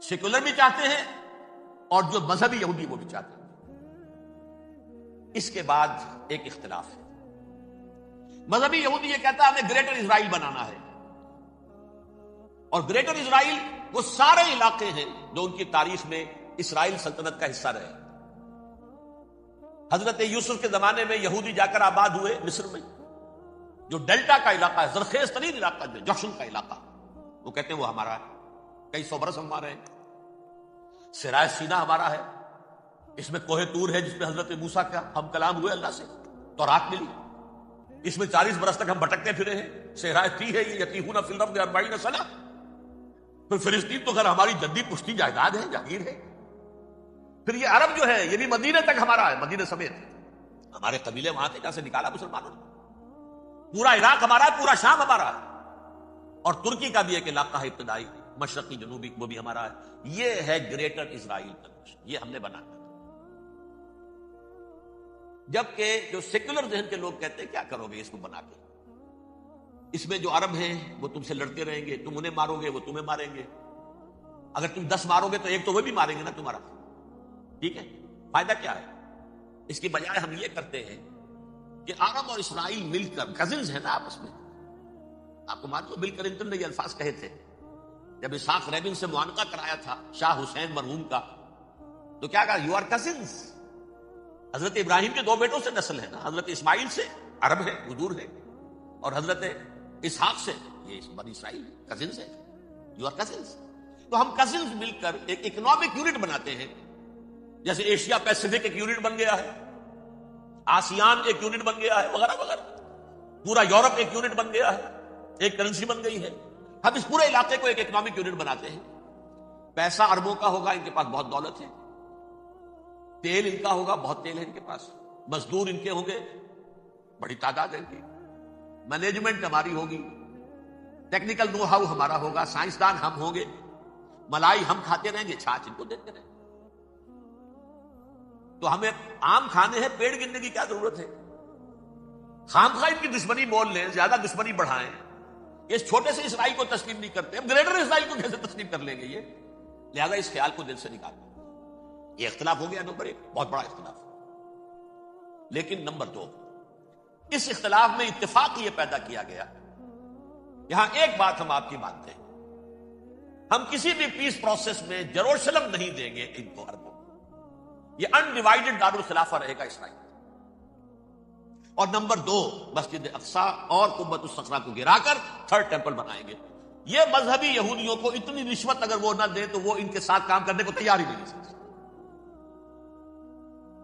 سیکولر بھی چاہتے ہیں اور جو مذہبی یہودی وہ بھی چاہتے ہیں. اس کے بعد ایک اختلاف ہے. مذہبی یہودی یہ کہتا ہے ہمیں گریٹر اسرائیل بنانا ہے, اور گریٹر اسرائیل وہ سارے علاقے ہیں جو ان کی تاریخ میں اسرائیل سلطنت کا حصہ رہے. حضرت یوسف کے زمانے میں یہودی جا کر آباد ہوئے مصر میں, جو ڈیلٹا کا علاقہ ہے, زرخیز ترین علاقہ, جو جوشن کا علاقہ, وہ کہتے ہیں وہ ہمارا ہے, کئی سو برس ہمارے ہیں. سرائے سینا ہمارا ہے, اس میں کوہ طور ہے جس میں حضرت موسیٰ کا ہم کلام ہوئے اللہ سے, تورات ملی. اس میں 40 برس تک ہم بھٹکتے پھرے ہیں. صحرائے تی ہے یہ, یتیہون فی الارض 40 سنہ. پھر فلسطین تو خیر ہماری جدی پشتی جائیداد ہے, جاگیر ہے. پھر یہ عرب جو ہے یہ بھی مدینہ تک ہمارا ہے, مدینہ سمیت ہمارے قبیلے وہاں تھے جہاں سے نکالا مسلمانوں نے. پورا عراق ہمارا ہے, پورا شام ہمارا ہے, اور ترکی کا بھی ایک علاقہ ہے ابتدائی, مشرقی جنوبی, وہ بھی ہمارا ہے. یہ ہے گریٹر اسرائیل کا, یہ ہم نے بنانا. جبکہ جو سیکولر ذہن کے لوگ کہتے ہیں کیا کرو گے اس کو بنا کے, اس میں جو عرب ہیں وہ تم سے لڑتے رہیں گے, تم انہیں مارو گے وہ تمہیں ماریں گے, اگر تم 10 مارو گے تو ایک تو وہ بھی ماریں گے نا تمہارا. ٹھیک ہے, فائدہ کیا ہے؟ اس کی بجائے ہم یہ کرتے ہیں کہ عرب اور اسرائیل مل کر, کزنز ہیں نا آپس میں, آپ کو معلوم ہے بل کلنٹن نے یہ الفاظ کہے تھے جب اسحاق ریبن سے معانقہ کرایا تھا شاہ حسین مرحوم کا, تو کیا کہا, یو آر کزنز. حضرت ابراہیم کے 2 بیٹوں سے نسل ہے نا, حضرت اسماعیل سے عرب ہے, حضور ہے, اور حضرت اسحاق سے یہ بنی اسرائیل, کزنز ہے, یو آر کزنز. تو ہم کزنز مل کر ایک اکنامک یونٹ بناتے ہیں, جیسے ایشیا پیسیفک ایک یونٹ بن گیا ہے, آسیان ایک یونٹ بن گیا ہے, وغیرہ وغیرہ. پورا یورپ ایک یونٹ بن گیا ہے, ایک کرنسی بن گئی ہے. ہم اس پورے علاقے کو ایک اکنامک یونٹ بناتے ہیں. پیسہ اربوں کا ہوگا, ان کے پاس بہت دولت ہے. تیل ان کا ہوگا, بہت تیل ہے ان کے پاس. مزدور ان کے ہوں گے, بڑی تعداد ہے ان کی. مینجمنٹ ہماری ہوگی, ٹیکنیکل نو ہاؤ ہمارا ہوگا, سائنسدان ہم ہوں گے. ملائی ہم کھاتے رہیں گے, چھاچھ ان کو دیتے رہیں گے. تو ہمیں آم کھانے ہیں, پیڑ گننے کی کیا ضرورت ہے؟ خام خواہ ان کی دشمنی مول لیں, زیادہ دشمنی بڑھائیں. اس چھوٹے سے اسرائیل کو تسلیم نہیں کرتے, ہم گریٹر اسرائیل کو کیسے تسلیم کر لیں گے یہ؟ لہذا اس خیال کو دل سے نکالیں. یہ اختلاف ہو گیا نمبر 1, بہت بڑا اختلاف. لیکن نمبر 2, اس اختلاف میں اتفاق یہ پیدا کیا گیا, یہاں ایک بات ہم آپ کی مانتے ہیں, ہم کسی بھی پیس پروسیس میں یروشلم نہیں دیں گے ان کو, عربوں. یہ انڈیوائیڈڈ دارالخلافہ رہے گا اسرائیل. اور نمبر 2, مسجد اقصی اور قبۃ الصخرہ کو گرا کر 3rd ٹیمپل بنائیں گے. یہ مذہبی یہودیوں کو اتنی رشوت اگر وہ نہ دیں تو وہ ان کے ساتھ کام کرنے کو تیار ہی نہیں سکتے.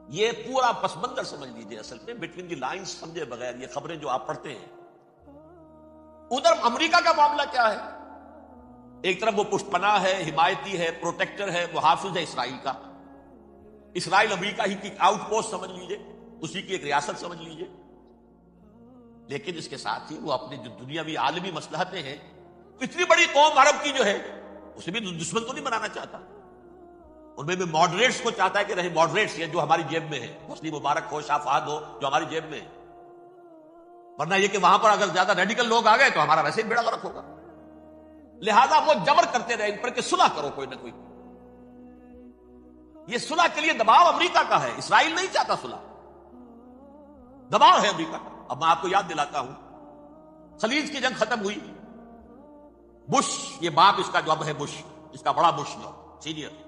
یہ پورا پس منظر سمجھ لیجئے, اصل میں بٹوین دی لائنز سمجھے بغیر یہ خبریں جو آپ پڑھتے ہیں. ادھر امریکہ کا معاملہ کیا ہے؟ ایک طرف وہ پشت پناہ ہے, حمایتی ہے, پروٹیکٹر ہے, محافظ ہے اسرائیل کا. اسرائیل امریکہ ہی کی آؤٹ پوسٹ سمجھ لیجئے, اسی کی ایک ریاست سمجھ لیجئے. لیکن اس کے ساتھ ہی وہ اپنے جو دنیاوی عالمی مصلحتیں ہیں, اتنی بڑی قوم عرب کی جو ہے اسے بھی دشمن تو نہیں بنانا چاہتا. ان میں بھی ماڈریٹس کو چاہتا ہے کہ رہے ماڈریٹس, یہ جو ہماری جیب میں ہے, حسنی مبارک ہو, شاہ فہد ہو, جو ہماری جیب میں ہے. ورنہ یہ کہ وہاں پر اگر زیادہ ریڈیکل لوگ آ گئے تو ہمارا ویسے ہی بیڑا غرق ہوگا. لہذا وہ جبر کرتے رہے ان پر کہ صلح کرو کوئی نہ کوئی. یہ صلح کے لیے دباؤ امریکہ کا ہے, اسرائیل نہیں چاہتا صلح, دباؤ ہے امریکہ کا. اب میں آپ کو یاد دلاتا ہوں, خلیج کی جنگ ختم ہوئی, بش، یہ باپ اس کا جو اب ہے بش، اس کا بڑا بش جو سینئر،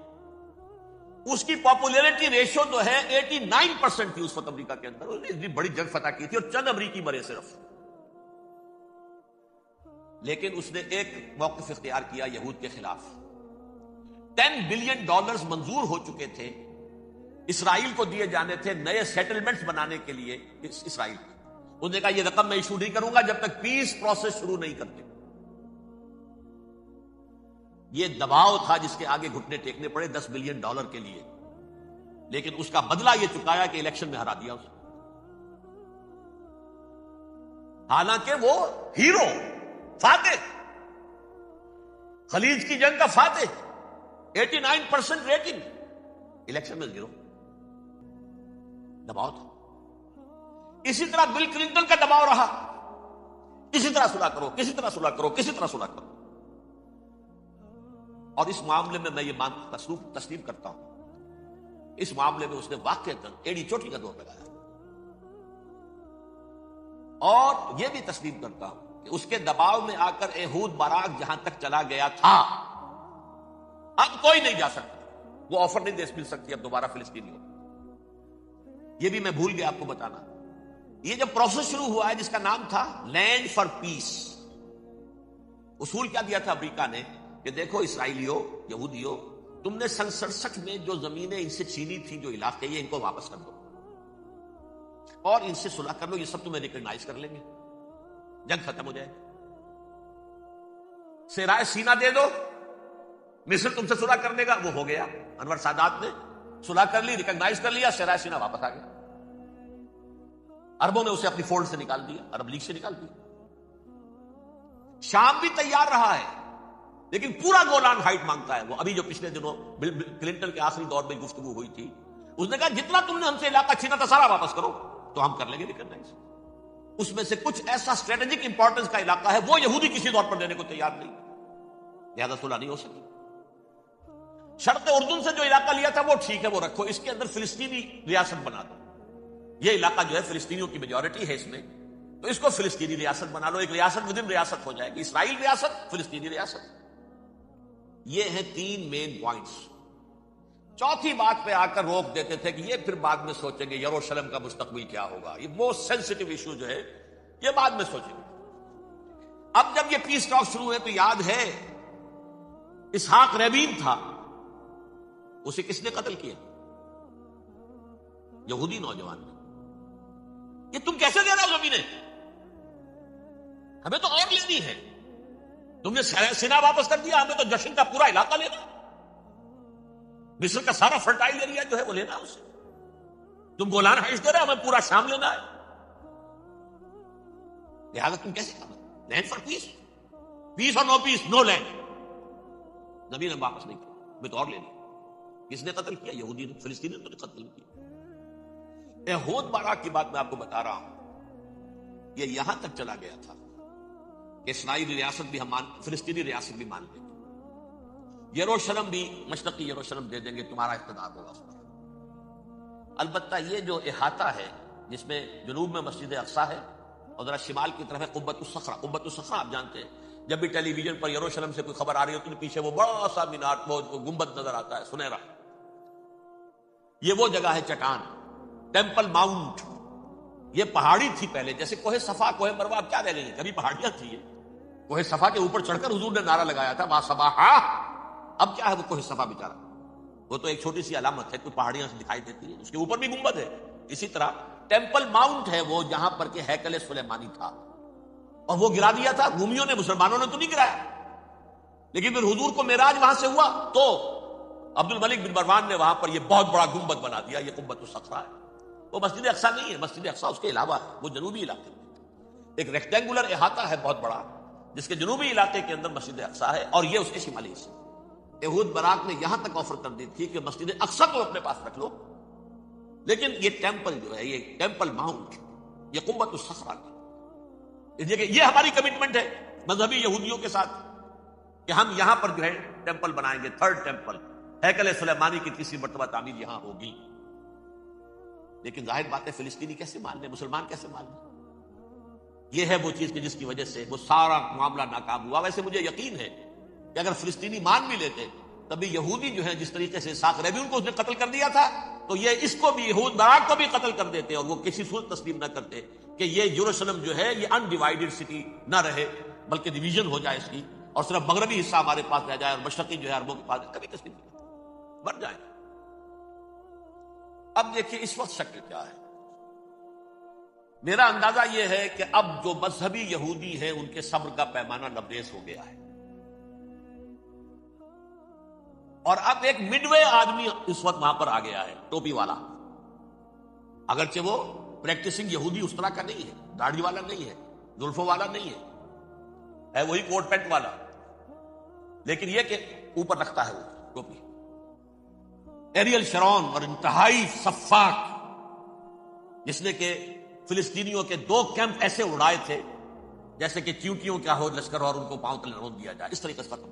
اس کی پاپولیرٹی ریشو جو ہے 89% تھی اس وقت امریکہ کے اندر. اس نے اتنی بڑی جنگ فتح کی تھی اور چند امریکی مرے صرف. لیکن اس نے ایک موقف اختیار کیا یہود کے خلاف. $10 بلین منظور ہو چکے تھے اسرائیل کو دیے جانے تھے نئے سیٹلمنٹس بنانے کے لیے اسرائیل کو. انہوں نے کہا یہ رقم میں ایشو نہیں کروں گا جب تک پیس پروسیس شروع نہیں کرتے. یہ دباؤ تھا جس کے آگے گھٹنے ٹیکنے پڑے $10 بلین کے لیے. لیکن اس کا بدلہ یہ چکایا کہ الیکشن میں ہرا دیا اسے. حالانکہ وہ ہیرو، فاتح، خلیج کی جنگ کا فاتح، 89% ریٹنگ، الیکشن میں 0. دباؤ تھا. اسی طرح بل کلنٹن کا دباؤ رہا، کسی طرح صلح کرو، کسی طرح صلح کرو، کسی طرح صلح کرو. اور اس معاملے میں یہ تسلیم کرتا ہوں، اس معاملے میں اس نے واقعتاً ایڑی چوٹی کا دور لگایا. اور یہ بھی تسلیم کرتا ہوں کہ اس کے دباؤ میں آ کر ایہود باراک جہاں تک چلا گیا تھا، اب کوئی نہیں جا سکتا. وہ آفر نہیں دے مل سکتی اب دوبارہ فلسطینی ہو. یہ بھی میں بھول گیا آپ کو بتانا. یہ جب پروسیس شروع ہوا ہے جس کا نام تھا لینڈ فار پیس، اصول کیا دیا تھا امریکہ نے کہ دیکھو اسرائیلیوں، یہودیوں، تم نے سن 67 میں جو زمینیں ان سے چھینی تھی، جو علاقے، یہ ان کو واپس کر دو اور ان سے صلح کر لو، یہ سب تمہیں ریکگنائز کر لیں گے، جنگ ختم ہو جائے. صحرائے سینا دے دو، مصر تم سے صلح کرنے کا. وہ ہو گیا، انور سادات نے صلح کر لی، ریکگنائز کر لیا، صحرائے سینا واپس آ گیا. عربوں نے اسے اپنی فولڈ سے نکال دیا، عرب لیگ سے نکال دیا. شام بھی تیار رہا ہے لیکن پورا گولان ہائٹ مانگتا ہے. وہ ابھی جو پچھلے دنوں کلنٹن کے آخری دور میں گفتگو ہوئی تھی، اس نے کہا جتنا تم نے ہم سے علاقہ چھینا تھا سارا واپس کرو تو ہم کر لیں گے ریکگنائز. اس میں سے کچھ ایسا اسٹریٹجک امپورٹنس کا علاقہ ہے وہ یہودی کسی طور پر دینے کو تیار نہیں، لہذا صلح نہیں ہو سکی. شرق اردن سے جو علاقہ لیا تھا وہ ٹھیک ہے، وہ رکھو، اس کے اندر فلسطینی ریاست بنا دو. یہ علاقہ جو ہے فلسطینیوں کی میجورٹی ہے اس میں، تو اس کو فلسطینی ریاست بنا لو. ایک ریاست ودن ریاست ہو جائے گی، اسرائیل ریاست، فلسطینی ریاست. یہ ہیں 3 مین پوائنٹس. چوتھی بات پہ آ کر روک دیتے تھے کہ یہ پھر بعد میں سوچیں گے یروشلم کا مستقبل کیا ہوگا، یہ موسٹ سینسٹیو ایشو جو ہے یہ بعد میں سوچیں گے. اب جب یہ پیس ٹاک شروع ہوئے تو یاد ہے اسحاق ریبین تھا، اسے کس نے قتل کیا؟ یہودی نوجوان نے. یہ تم کیسے دے رہے ہو زمینیں؟ ہمیں تو اور لینی ہے. تم نے سینا واپس کر دیا، ہمیں تو جشن کا پورا علاقہ لینا، مصر کا سارا فرٹائل ایریا جو ہے وہ لینا اسے. تم گولان ہائٹس دے رہے ہو، ہمیں پورا شام لینا ہے. لہٰذا تم کیسے کرنا؟ لینڈ فار پیس، پیس اور نو پیس، نو لینڈ. نبی نے واپس نہیں کیا، ہمیں تو اور لینا. کس نے قتل کیا؟ یہودی نے، فلسطینی نے قتل کیا. ایہود باراک کی بات میں آپ کو بتا رہا ہوں، یہ یہاں تک چلا گیا تھا کہ اسرائیلی ریاست بھی ہم فلسطینی ریاست بھی مان لیں گے، یروشلم بھی، مشرقی یروشلم دے دیں گے، تمہارا اقتدار ہوگا اس پر. البتہ یہ جو احاطہ ہے جس میں جنوب میں مسجد اقصیٰ ہے اور ذرا شمال کی طرف ہے قبۃ الصخرہ. قبۃ الصخرہ آپ جانتے ہیں، جب بھی ٹیلی ویژن پر یروشلم سے کوئی خبر آ رہی ہوتی ہے پیچھے وہ بڑا سا مینار، وہ گنبد نظر آتا ہے سنہرا. یہ وہ جگہ ہے چٹان، ٹیمپل ماؤنٹ. یہ پہاڑی تھی پہلے، جیسے کوہ صفا، کوہ مروہ، اب کیا رہ گئی؟ کبھی پہاڑیاں تھی. یہ کوہ صفا کے اوپر چڑھ کر حضور نے نعرہ لگایا تھا ما صباحا. اب کیا ہے وہ کوہ صفا بیچارہ؟ وہ تو ایک چھوٹی سی علامت ہے، کوئی پہاڑیاں سے دکھائی دیتی ہے، اس کے اوپر بھی گنبد ہے. اسی طرح ٹیمپل ماؤنٹ ہے وہ جہاں پر کہ ہیکل سلیمانی تھا، اور وہ گرا دیا تھا رومیوں نے، مسلمانوں نے تو نہیں گرایا. لیکن پھر حضور کو معراج وہاں سے ہوا تو عبد الملک بن مروان نے وہاں پر یہ بہت بڑا گنبد بنا دیا. یہ قبۃ الصخرہ ہے. وہ مسجد اقصیٰ نہیں ہے، مسجد اقصیٰ اس کے علاوہ ہے، وہ جنوبی علاقے میں ایک ریکٹینگولر احاطہ ہے بہت بڑا، جس کے جنوبی علاقے کے اندر مسجد اقصیٰ ہے، اور یہ اس کے شمالی حصے. ایہود باراک نے یہاں تک آفر کر دی تھی کہ مسجد اقصیٰ کو اپنے پاس رکھ لو، لیکن یہ ٹیمپل جو ہے، یہ ٹیمپل ماؤنٹ، یہ قبۃ الصخرہ کی، یہ ہماری کمٹمنٹ ہے مذہبی یہودیوں کے ساتھ کہ ہم یہاں پر جو ہے ٹیمپل بنائیں گے، تھرڈ ٹیمپل، ہیکل سلیمانی کی تیسری مرتبہ تعمیر یہاں ہوگی. لیکن ظاہر بات ہے فلسطینی کیسے مان لیں، مسلمان کیسے مان لیں؟ یہ ہے وہ چیز کہ جس کی وجہ سے وہ سارا معاملہ ناکام ہوا. ویسے مجھے یقین ہے کہ اگر فلسطینی مان بھی لیتے تبھی یہودی جو ہے جس طریقے سے اسحاق ریبیون کو اس نے قتل کر دیا تھا تو یہ اس کو بھی یہود براق کو بھی قتل کر دیتے اور وہ کسی صورت تسلیم نہ کرتے کہ یہ یروشلم جو ہے یہ انڈیوائیڈڈ سٹی نہ رہے بلکہ ڈویژن ہو جائے اس کی اور صرف مغربی حصہ ہمارے پاس رہ جائے اور مشرقی جو ہے عربوں کے پاس کبھی تسلیم نہیں کرتے بن جائے. اب دیکھیے اس وقت شکل کیا ہے. میرا اندازہ یہ ہے کہ اب جو مذہبی یہودی ہیں ان کے صبر کا پیمانہ لبریز ہو گیا ہے اور اب ایک مڈ وے آدمی اس وقت وہاں پر آ گیا ہے, ٹوپی والا. اگرچہ وہ پریکٹسنگ یہودی اس طرح کا نہیں ہے, داڑھی والا نہیں ہے, زلفوں والا نہیں ہے وہی کوٹ پینٹ والا, لیکن یہ کہ اوپر رکھتا ہے وہ ٹوپی. ایریل شرون اور انتہائی سفاک جس نے کہ فلسطینیوں کے 2 کیمپ ایسے اڑائے تھے جیسے کہ چیونٹیوں کیا ہو لشکر اور ان کو پاؤں تلے رون دیا جائے, اس طریقے سے ختم.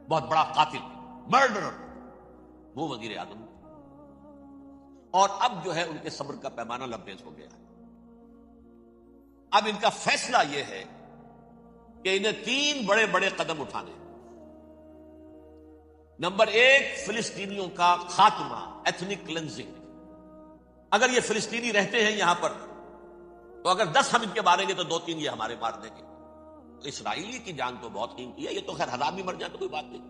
بہت بڑا قاتل, مرڈرر, وہ وزیر اعظم. اور اب جو ہے ان کے صبر کا پیمانہ لبریز ہو گیا ہے. اب ان کا فیصلہ یہ ہے کہ انہیں 3 بڑے بڑے قدم اٹھانے. نمبر 1, فلسطینیوں کا خاتمہ, ایتھنک کلینزنگ. اگر یہ فلسطینی رہتے ہیں یہاں پر تو اگر 10 ہم ان کے ماریں گے تو 2-3 یہ ہمارے مار دیں گے. تو اسرائیلی کی جان تو بہت قیمتی ہے, یہ تو خیر 1000 بھی مر جائے تو کوئی بات نہیں,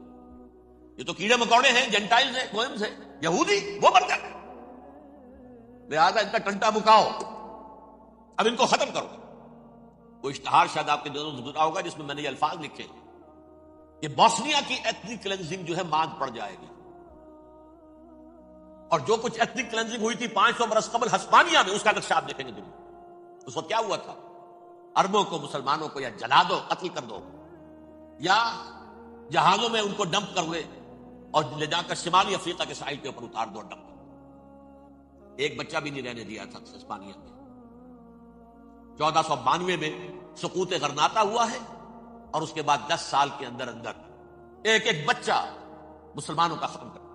یہ تو کیڑے مکوڑے ہیں, جنٹائلز ہیں, گوئمز ہیں, یہودی وہ مر جائے. لہٰذا ان کا ٹنٹا بکاؤ, اب ان کو ختم کرو. وہ اشتہار شاید آپ کے دنوں سے گزرا ہوگا جس میں نے یہ الفاظ لکھے کہ بوسنیا کی ایتھنک کلینزنگ جو ہے ماند پڑ جائے گی. اور جو کچھ ایتھنک کلینزنگ ہوئی تھی 500 برس قبل ہسپانیہ میں, اس کا نقشہ آپ دیکھیں گے دنیا. اس وقت کیا ہوا تھا, عربوں کو, مسلمانوں کو یا جلا دو, قتل کر دو, یا جہازوں میں ان کو ڈمپ کر لے اور لے جا کر شمالی افریقہ کے ساحل کے اوپر اتار دو, ڈمپ. ایک بچہ بھی نہیں رہنے دیا تھا ہسپانیہ میں. 1492 میں سقوط غرناطہ ہوا ہے اور اس کے بعد 10 سال کے اندر اندر ایک بچہ مسلمانوں کا ختم کر.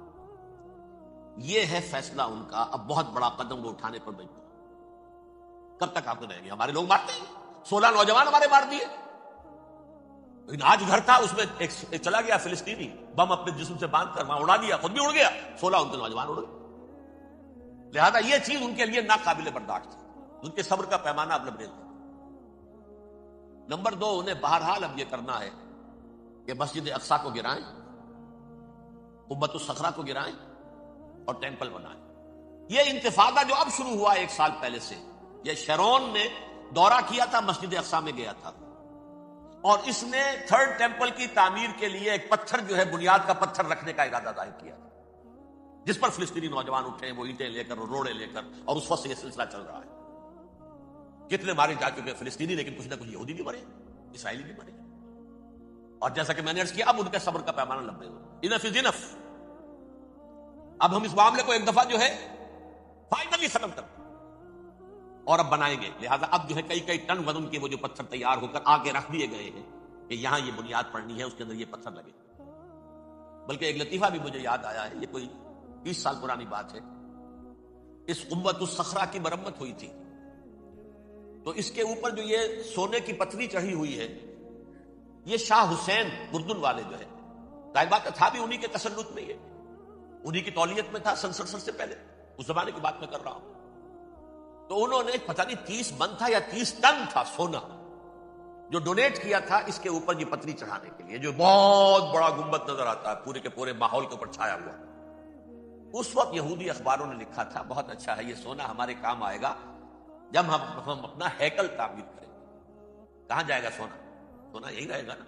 یہ ہے فیصلہ ان کا. اب بہت بڑا قدم وہ اٹھانے پر مجبور. کب تک آپ رہیں گے؟ ہمارے لوگ مارتے ہیں, 16 نوجوان ہمارے مار دیے. لیکن آج گھر تھا اس میں ایک چلا گیا فلسطینی, بم اپنے جسم سے باندھ کر وہاں اڑا دیا, خود بھی اڑ گیا, 16 ان کے نوجوان اڑ گئے. لہذا یہ چیز ان کے لیے ناقابل برداشت تھی. ان کے صبر کا پیمانہ اب لبریز ہے. نمبر 2, انہیں بہرحال اب یہ کرنا ہے کہ مسجد اقصی کو گرائیں, قبۃ الصخرہ کو گرائیں اور ٹیمپل بنائیں. یہ انتفاضہ جو اب شروع ہوا 1 سال پہلے سے, یہ شرون نے دورہ کیا تھا, مسجد اقصی میں گیا تھا اور اس نے 3rd ٹیمپل کی تعمیر کے لیے ایک پتھر جو ہے بنیاد کا پتھر رکھنے کا ارادہ ظاہر کیا تھا, جس پر فلسطینی نوجوان اٹھے, وہ اینٹیں لے کر, روڑے لے کر, اور اس وقت سے یہ سلسلہ چل رہا ہے. کتنے مارے جا چکے فلسطینی, لیکن کچھ نہ کچھ یہودی بھی مرے, اسرائیلی بھی مرے. اور جیسا کہ میں نے عرض کیا, اب ان کے صبر کا پیمانہ لبریز ہو. انف از انف. اب ہم اس معاملے کو ایک دفعہ جو ہے فائنلی ختم کر اور اب بنائیں گے. لہذا اب جو ہے کئی ٹن وزن کے وہ جو پتھر تیار ہو کر آگے رکھ دیے گئے ہیں کہ یہاں یہ بنیاد پڑنی ہے, اس کے اندر یہ پتھر لگے. بلکہ ایک لطیفہ بھی مجھے یاد آیا ہے, یہ کوئی 20 سال پرانی بات ہے. اس قبۃ الصخرہ کی مرمت ہوئی تھی تو اس کے اوپر جو یہ سونے کی پتھری چڑھی ہوئی ہے, یہ شاہ حسین اردن والے جو ہے, ظاہر بات تھا بھی انہی کے تسلط میں, یہ انہی کی تولیت میں تھا 67 سے پہلے, اس زمانے کی بات میں کر رہا ہوں. تو انہوں نے پتہ نہیں 30 من تھا یا 30 ٹن تھا سونا جو ڈونیٹ کیا تھا اس کے اوپر یہ پتھری چڑھانے کے لیے, جو بہت بڑا گنبد نظر آتا ہے پورے کے پورے ماحول کے اوپر چھایا ہوا. اس وقت یہودی اخباروں نے لکھا تھا بہت اچھا ہے, یہ سونا ہمارے کام آئے گا جب ہم اپنا ہیکل تعمیر کریں گے. کہاں جائے گا سونا؟ سونا یہی رہے گا نا,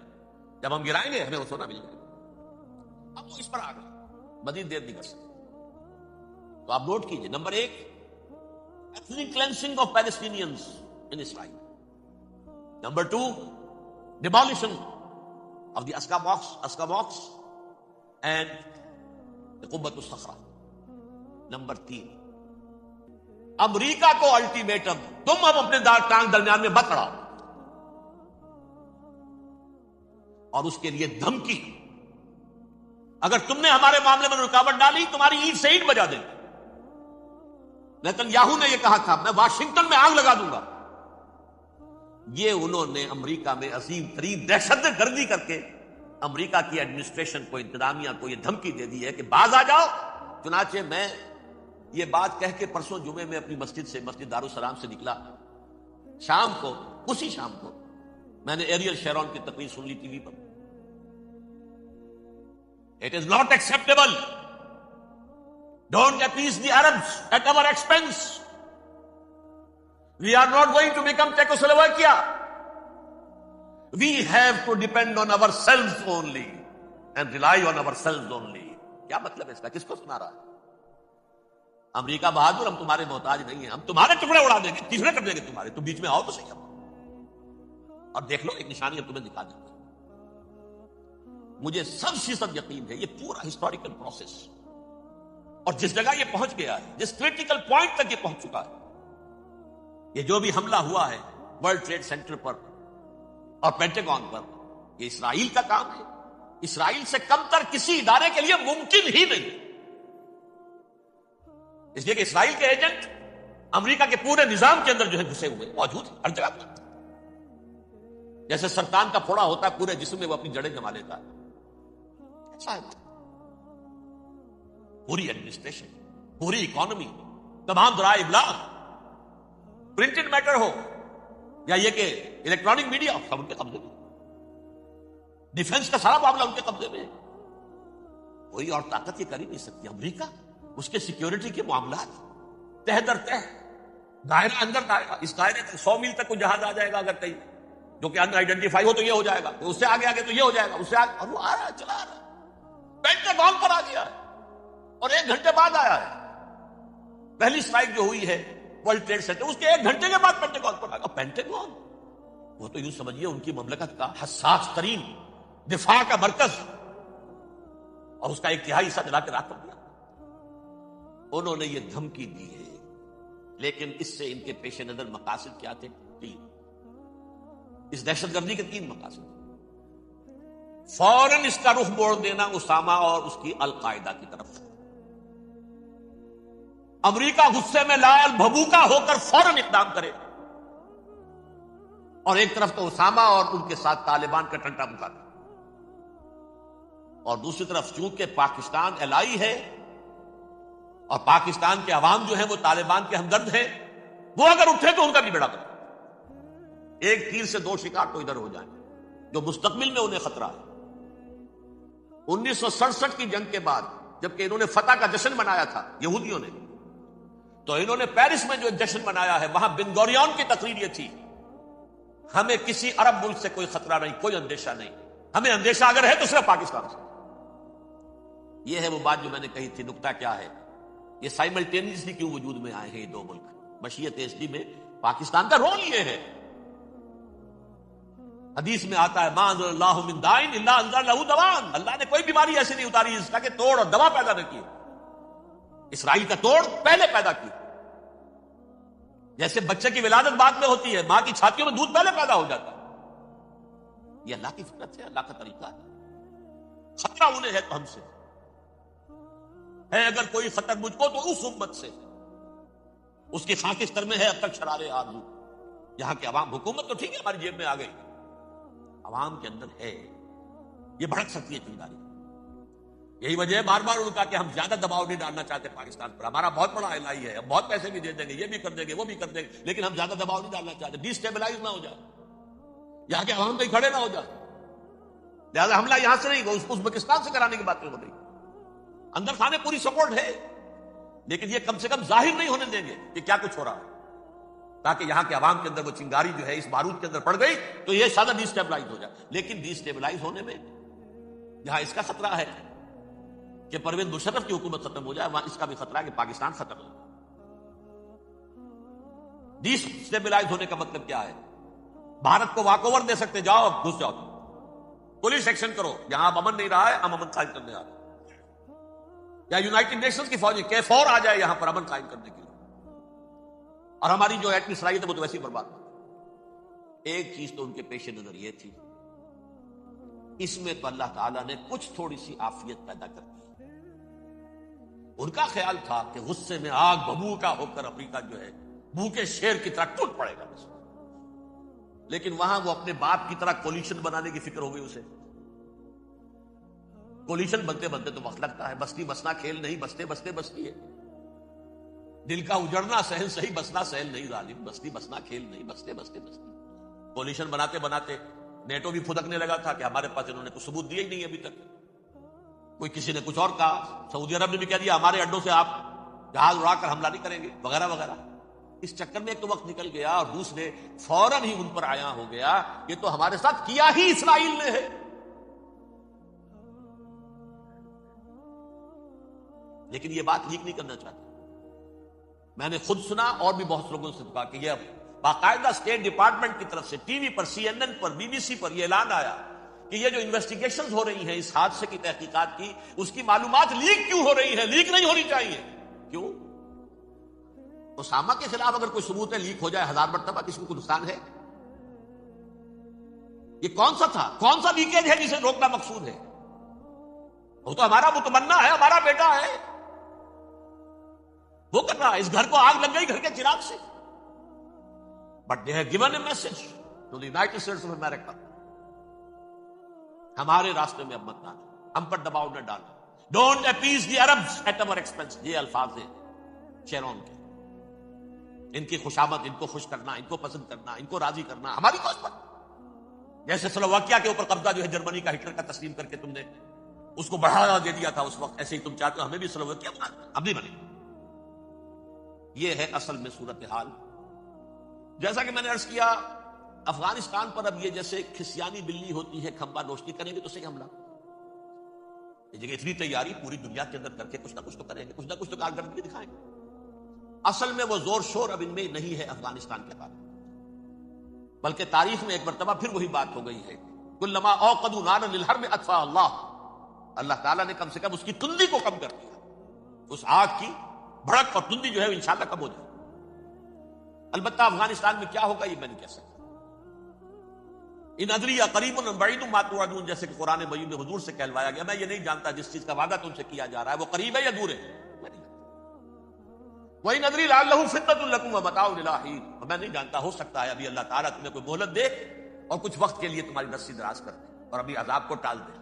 جب ہم گرائیں گے ہمیں وہ سونا مل جائے گا. اب وہ اس پر آ گئے, مزید دیر نہیں کر سکتے. تو آپ نوٹ کیجئے, number 1, ethnic cleansing of Palestinians in Israel. Number 2, demolition of the Aqsa mosques and the Qubbat al-Sakhra. Number 3, امریکہ کو الٹیمیٹم, تم اب اپنے ٹانگ درمیان میں مت اڑاؤ. اور اس کے لیے دھمکی, اگر تم نے ہمارے معاملے میں رکاوٹ ڈالی تمہاری اینٹ سے اینٹ بجا دیں. لیکن یاہو نے یہ کہا تھا میں واشنگٹن میں آگ لگا دوں گا یہ انہوں نے امریکہ میں عظیم ترین دہشت گردی کر کے امریکہ کی ایڈمنسٹریشن کو، انتظامیہ کو یہ دھمکی دے دی ہے کہ باز آ جاؤ. چنانچہ میں یہ بات کہہ کے پرسوں جمعے میں اپنی مسجد سے، مسجد دارالسلام سے نکلا، شام کو، اسی شام کو میں نے ایریل شیرون کی تقریر سن لی T V per. It is not acceptable. Don't appease the Arabs at our expense. We are not going to become Czechoslovakia. We have to depend on ourselves only and rely on ourselves only. کیا مطلب ہے اس کا؟ کس کو سنا رہا ہے؟ امریکہ بہادر، ہم تمہارے محتاج نہیں ہیں، ہم تمہارے ٹکڑے اڑا دیں گے، تیسرے کر دیں گے تمہارے، تم بیچ میں آؤ تو صحیح. اور دیکھ لو، ایک نشانی اب تمہیں دکھا دیں گے. مجھے 100% یقین ہے یہ پورا ہسٹوریکل پروسیس، اور جس جگہ یہ پہنچ گیا ہے، جس کریٹیکل پوائنٹ تک یہ پہنچ چکا ہے، یہ جو بھی حملہ ہوا ہے ورلڈ ٹریڈ سینٹر پر اور پینٹاگون پر، یہ اسرائیل کا کام ہے. اسرائیل سے کم تر کسی ادارے کے لیے ممکن ہی نہیں، اس لیے کہ اسرائیل کے ایجنٹ امریکہ کے پورے نظام کے اندر جو ہے گھسے ہوئے موجود ہیں ہر جگہ پر. جیسے سرطان کا پھوڑا ہوتا ہے پورے جسم میں، وہ اپنی جڑیں جما لیتا ہے، ایسا ہے. پوری ایڈمنسٹریشن، پوری اکانومی، تمام ذرائع ابلاغ، پرنٹڈ میٹر ہو یا یہ کہ الیکٹرانک میڈیا، سب ان کے قبضے میں. ڈیفنس کا سارا معاملہ ان کے قبضے میں. کوئی اور طاقت یہ کر ہی نہیں سکتی. امریکہ، اس کے سیکیورٹی کے معاملات تہ در تہ، دائرہ اندر دائرہ، اس دائرے تک 100 میل تک کوئی جہاز آ جائے گا اگر کہیں جو کہ ان آئیڈینٹیفائی ہو تو یہ ہو جائے گا، اس سے آگے آگے تو یہ ہو جائے گا، اس سے آگے، اور وہ آ رہا ہے، چلا رہا ہے. پینٹاگون پر آ گیا ہے اور 1 گھنٹے بعد آیا ہے. پہلی اسٹرائک جو ہوئی ہے ورلڈ ٹریڈ سینٹر، اس کے 1 گھنٹے کے بعد پینٹاگون پر آ گیا. پینٹاگون وہ تو یوں سمجھیے ان کی مملکت کا حساس ترین دفاع کا مرکز، اور اس کا ایک تہائی حصہ جلا کے راکھ کر دیا. انہوں نے یہ دھمکی دی ہے، لیکن اس سے ان کے پیش نظر مقاصد کیا تھے؟ 3. اس دہشت گردی کے 3 مقاصد. فوراً اس کا رخ موڑ دینا اسامہ اور اس کی القاعدہ کی طرف. امریکہ غصے میں لال بھبوکا ہو کر فوراً اقدام کرے، اور ایک طرف تو اسامہ اور ان کے ساتھ طالبان کا ٹنٹا مکاتا، اور دوسری طرف چونکہ پاکستان الائی ہے اور پاکستان کے عوام جو ہیں وہ طالبان کے ہمدرد ہیں، وہ اگر اٹھے تو ان کا بھی بیڑا کرے. ایک تیر سے 2 شکار تو ادھر ہو جائیں جو مستقبل میں انہیں خطرہ ہے. 1967 کی جنگ کے بعد جبکہ انہوں نے فتح کا جشن منایا تھا یہودیوں نے، تو انہوں نے پیرس میں جو ایک جشن منایا ہے، وہاں بن گوریون کی تقریر یہ تھی، ہمیں کسی عرب ملک سے کوئی خطرہ نہیں، کوئی اندیشہ نہیں، ہمیں اندیشہ اگر ہے تو صرف پاکستان سے. یہ ہے وہ بات جو میں نے کہی تھی. نکتہ کیا ہے؟ یہ سائملٹینیسلی کیوں وجود میں آئے ہیں یہ 2 ملک؟ مشیت ایسڈی میں پاکستان کا رول یہ ہے. حدیث میں آتا ہے ما انزل اللہ من دائن الا انزل لہ دواء، اللہ نے کوئی بیماری ایسی نہیں اتاری جس کا کہ توڑ اور دوا پیدا نہ کی. اسرائیل کا توڑ پہلے پیدا کی. جیسے بچے کی ولادت بعد میں ہوتی ہے، ماں کی چھاتیوں میں دودھ پہلے پیدا ہو جاتا ہے. یہ اللہ کی فطرت ہے، اللہ کا طریقہ ہے. خطرہ انہیں ہے تو ہم سے ہے، اگر کوئی خطر مجھ کو تو اس امت سے. اس کی خاکستر میں ہے اب تک شرارے آرزو. یہاں کے عوام، حکومت تو ٹھیک ہے ہماری جیب میں آ گئی، عوام کے اندر ہے، یہ بھڑک سکتی ہے چنگاری. یہی وجہ ہے بار بار ان کا کہ ہم زیادہ دباؤ نہیں ڈالنا چاہتے پاکستان پر. ہمارا بہت بڑا الائی ہے، ہم بہت پیسے بھی دے دیں گے، یہ بھی کر دیں گے، وہ بھی کر دیں گے، لیکن ہم زیادہ دباؤ نہیں ڈالنا چاہتے، ڈی اسٹیبلائز نہ ہو جائے، یہاں کے عوام پہ کھڑے نہ ہو جائے. لہٰذا حملہ یہاں سے نہیں، ازبکستان سے کرانے کی بات ہو رہی. اندر خانے پوری سپورٹ ہے، لیکن یہ کم سے کم ظاہر نہیں ہونے دیں گے کہ کیا کچھ ہو رہا ہے، تاکہ یہاں کے عوام کے اندر وہ چنگاری جو ہے اس بارود کے اندر پڑ گئی تو یہ سادہ ڈی اسٹیبلائز ہو جائے. لیکن ڈی اسٹیبلائز ہونے میں جہاں اس کا خطرہ ہے کہ پرویز مشرف کی حکومت ختم ہو جائے، وہاں اس کا بھی خطرہ ہے کہ پاکستان ختم ہو. ڈی اسٹیبلائز ہونے کا مطلب کیا ہے؟ بھارت کو واک اوور دے سکتے، جاؤ اب گھس جاؤ، پولیس ایکشن کرو، یہاں اب امن نہیں رہا ہے، ہم امن قائم کرنے آ رہے ہیں. یا یونائٹڈ نیشنز کی فوجیں K4 آ جائے یہاں پر امن قائم کرنے کے لیے، اور ہماری جو ایٹمی صلاحیت ہے وہ تو ویسے ہی برباد ہو. ایک چیز تو ان کے پیش نظر یہ تھی، اس میں تو اللہ تعالیٰ نے کچھ تھوڑی سی عافیت پیدا کر دی. ان کا خیال تھا کہ غصے میں آگ ببو کا ہو کر امریکہ جو ہے بھوکے شیر کی طرح ٹوٹ پڑے گا. بس لیکن وہاں وہ اپنے باپ کی طرح کولیشن بنانے کی فکر ہو گئی اسے. کولیشن بنتے بنتے تو وقت لگتا ہے. بستی بسنا کھیل نہیں، بستے بستے بستی ہے. دل کا اجڑنا سہل صحیح، بسنا سہل نہیں ظالم. بستی بسنا کھیل نہیں، بستے بستے بستی. کولیشن بناتے بناتے نیٹو بھی پھدکنے لگا تھا کہ ہمارے پاس انہوں نے کچھ ثبوت دیے ہی نہیں ابھی تک. کوئی کسی نے کچھ اور کہا، سعودی عرب نے بھی کہہ دیا ہمارے اڈوں سے آپ جہاز اڑا کر حملہ نہیں کریں گے وغیرہ وغیرہ. اس چکر میں ایک تو وقت نکل گیا اور دوسرے فوراً ہی ان پر آیا ہو گیا یہ تو ہمارے ساتھ کیا ہی اسرائیل نے ہے. لیکن یہ بات لیک نہیں کرنا چاہتا. میں نے خود سنا اور بھی بہت لوگوں سے کہا کہ یہ باقاعدہ اسٹیٹ ڈپارٹمنٹ کی طرف سے ٹی وی پر، سی این این پر، بی بی سی پر یہ اعلان آیا کہ یہ جو انویسٹیگیشنز ہو رہی ہیں اس حادثے کی تحقیقات کی، اس کی معلومات لیک کیوں ہو رہی ہیں؟ لیک نہیں ہونی چاہیے. کیوں؟ اسامہ کے خلاف اگر کوئی ثبوت ہے لیک ہو جائے 1000 مرتبہ، کسی کو نقصان ہے؟ یہ کون سا تھا؟ کون سا لیکیج ہے جسے روکنا مقصود ہے؟ وہ تو ہمارا متمنا ہے، ہمارا بیٹا ہے، وہ کر رہا ہے. اس گھر کو آگ لگ گئی گھر کے چراغ سے. But they have given a message to the United States of America. ہمارے راستے میں اب مت آنا، ہم پر دباؤ نہ ڈالنا. Don't appease the Arabs at our expense. یہ الفاظ ہیں شیرون کے. ان کی خوشامد، ان کو خوش کرنا، ان کو پسند کرنا، ان کو راضی کرنا ہماری کوشش پر. جیسے سلوواکیہ کے اوپر قبضہ جو ہے جرمنی کا ہٹلر کا تسلیم کر کے تم نے اس کو بڑھاوا دے دیا تھا اس وقت، ایسے ہی تم چاہتے ہو ہمیں بھی سلوواکیہ بنانا، اب نہیں بنے. یہ ہے اصل میں صورتحال. جیسا کہ میں نے عرض کیا افغانستان پر اب یہ جیسے کھسیانی بلی ہوتی ہے کھمبا نوشتی، کریں گے تو صحیح حملہ. یہ جگہ اتنی تیاری پوری دنیا کے اندر کر کے کچھ نہ کچھ تو کریں گے، کچھ نہ کچھ تو کارکردگی دکھائیں گے. اصل میں وہ زور شور اب ان میں نہیں ہے افغانستان کے بعد، بلکہ تاریخ میں ایک مرتبہ پھر وہی بات ہو گئی ہے. کلما اوقدوا نارا للحرب اطفاها اللہ. اللہ تعالیٰ نے کم سے کم اس کی تندی کو کم کر دیا. اس آگ کی بھڑک اور تندی جو ہے انشاءاللہ کم ہو جائے. البتہ افغانستان میں کیا ہوگا یہ میں نہیں کہہ سکتا. ان ادری قریب بعید ما توعدون، جیسے کہ قرآن مجید میں حضور سے کہلوایا گیا. میں یہ نہیں جانتا جس چیز کا وعدہ تم سے کیا جا رہا ہے وہ قریب ہے یا دور ہے، میں نہیں جانتا. وَإِنْ أَدْرِي لَعَلَّهُ فِتْنَةٌ لَكُمْ وَمَتَاعٌ إِلَىٰ حِينٍ. میں نہیں جانتا، ہو سکتا ہے ابھی اللہ تعالیٰ تمہیں کوئی مہلت دے اور کچھ وقت کے لیے تمہاری رسی دراز کر دے اور ابھی عذاب کو ٹال دے.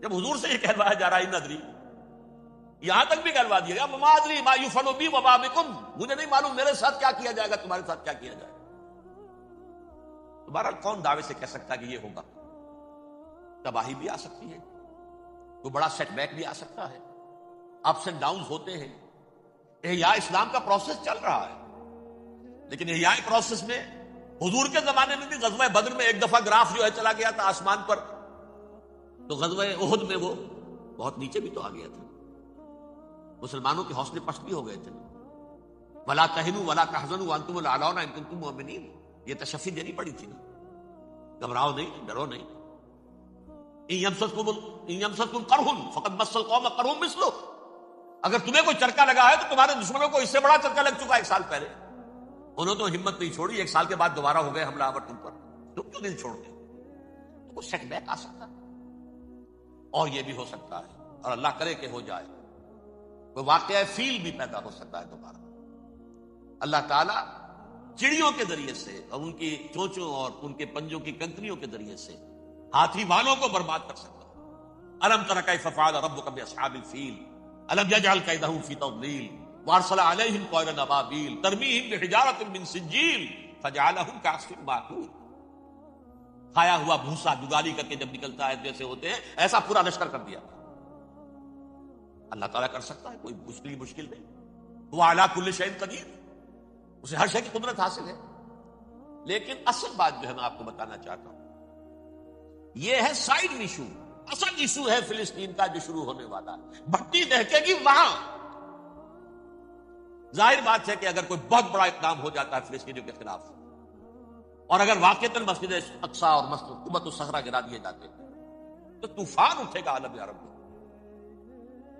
جب حضور سے یہ کہلوایا جا رہا ہے ان ادری، یہاں تک بھی کہلوا دیا گیا وَمَا أَدْرِي مَا يُفْعَلُ بِي وَمَا بِكُمْ. مجھے نہیں معلوم میرے ساتھ کیا کیا جائے گا، تمہارے ساتھ کیا کیا جائے گا. تو بہرحال کون دعوے سے کہہ سکتا ہے کہ یہ ہوگا؟ تباہی بھی آ سکتی ہے، کوئی بڑا سیٹ بیک بھی آ سکتا ہے، اپس اینڈ ڈاؤنز ہوتے ہیں. احیاء اسلام کا پروسیس چل رہا ہے، لیکن احیاء پروسیس میں حضور کے زمانے میں بھی غزوہ بدر میں ایک دفعہ گراف جو ہے چلا گیا تھا آسمان پر، تو غزوہ احد میں وہ بہت نیچے بھی تو آ گیا تھا. مسلمانوں کے حوصلے پست بھی ہو گئے تھے. ولا تہنوا ولا تحزنوا وانتم الاعلون ان کنتم مؤمنین. یہ تشفی دینی پڑی تھی نا، گھبراؤ نہیں، ڈرو نہیں. ان یمسسکم قرح فقد مس القوم قرح مثلہ. اگر تمہیں کوئی چرکا لگا ہے تو تمہارے دشمنوں کو اس سے بڑا چرکا لگ چکا 1 سال پہلے. انہوں تو ہمت نہیں چھوڑی، 1 سال کے بعد دوبارہ ہو گئے حملہ آور تم پر. تم کیوں دل چھوڑ گئے؟ تو کوئی سیٹ بیک آ سکتا ہے، اور یہ بھی ہو سکتا ہے، اور اللہ کرے کہ ہو جائے، کوئی واقعہ فیل بھی پیدا ہو سکتا ہے دوبارہ. اللہ تعالیٰ چڑیوں کے ذریعے سے اور ان کی چونچوں اور ان کے پنجوں کی کنکریوں کے ذریعے سے ہاتھی والوں کو برباد کر سکتا ہے. الم تر کیف فعل ربک باصحاب الفیل الم یجعل کیدہم فی تضلیل وارسل علیہم طیرا ابابیل ترمیہم بحجارۃ من سجیل فجعلہم کعصف مأکول. کھایا ہوا بھوسا جگالی کر کے جب نکلتا ہے جیسے ہوتے ہیں، ایسا پورا لشکر کر دیا. اللہ تعالیٰ کر سکتا ہے، کوئی مشکل نہیں. وہ علی کل شیء قدیر، اسے ہر شے کی قدرت حاصل ہے. لیکن اصل بات جو ہے میں آپ کو بتانا چاہتا ہوں، یہ ہے سائیڈ ایشو. اصل ایشو ہے فلسطین کا جو شروع ہونے والا ہے. بھٹی دہکے گی وہاں. ظاہر بات ہے کہ اگر کوئی بہت بڑا اقدام ہو جاتا ہے فلسطینیوں کے خلاف، اور اگر واقعتاً مسجد اقصی اور مسجد قبۃ الصخرہ گرا دیے جاتے تو طوفان اٹھے گا عالم عرب میں.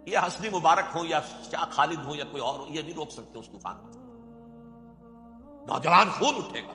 یہ حسنی مبارک ہو یا شاہ خالد ہو یا کوئی اور ہو، یہ نہیں روک سکتے اس طوفان کو. نوجوان خون اٹھے گا.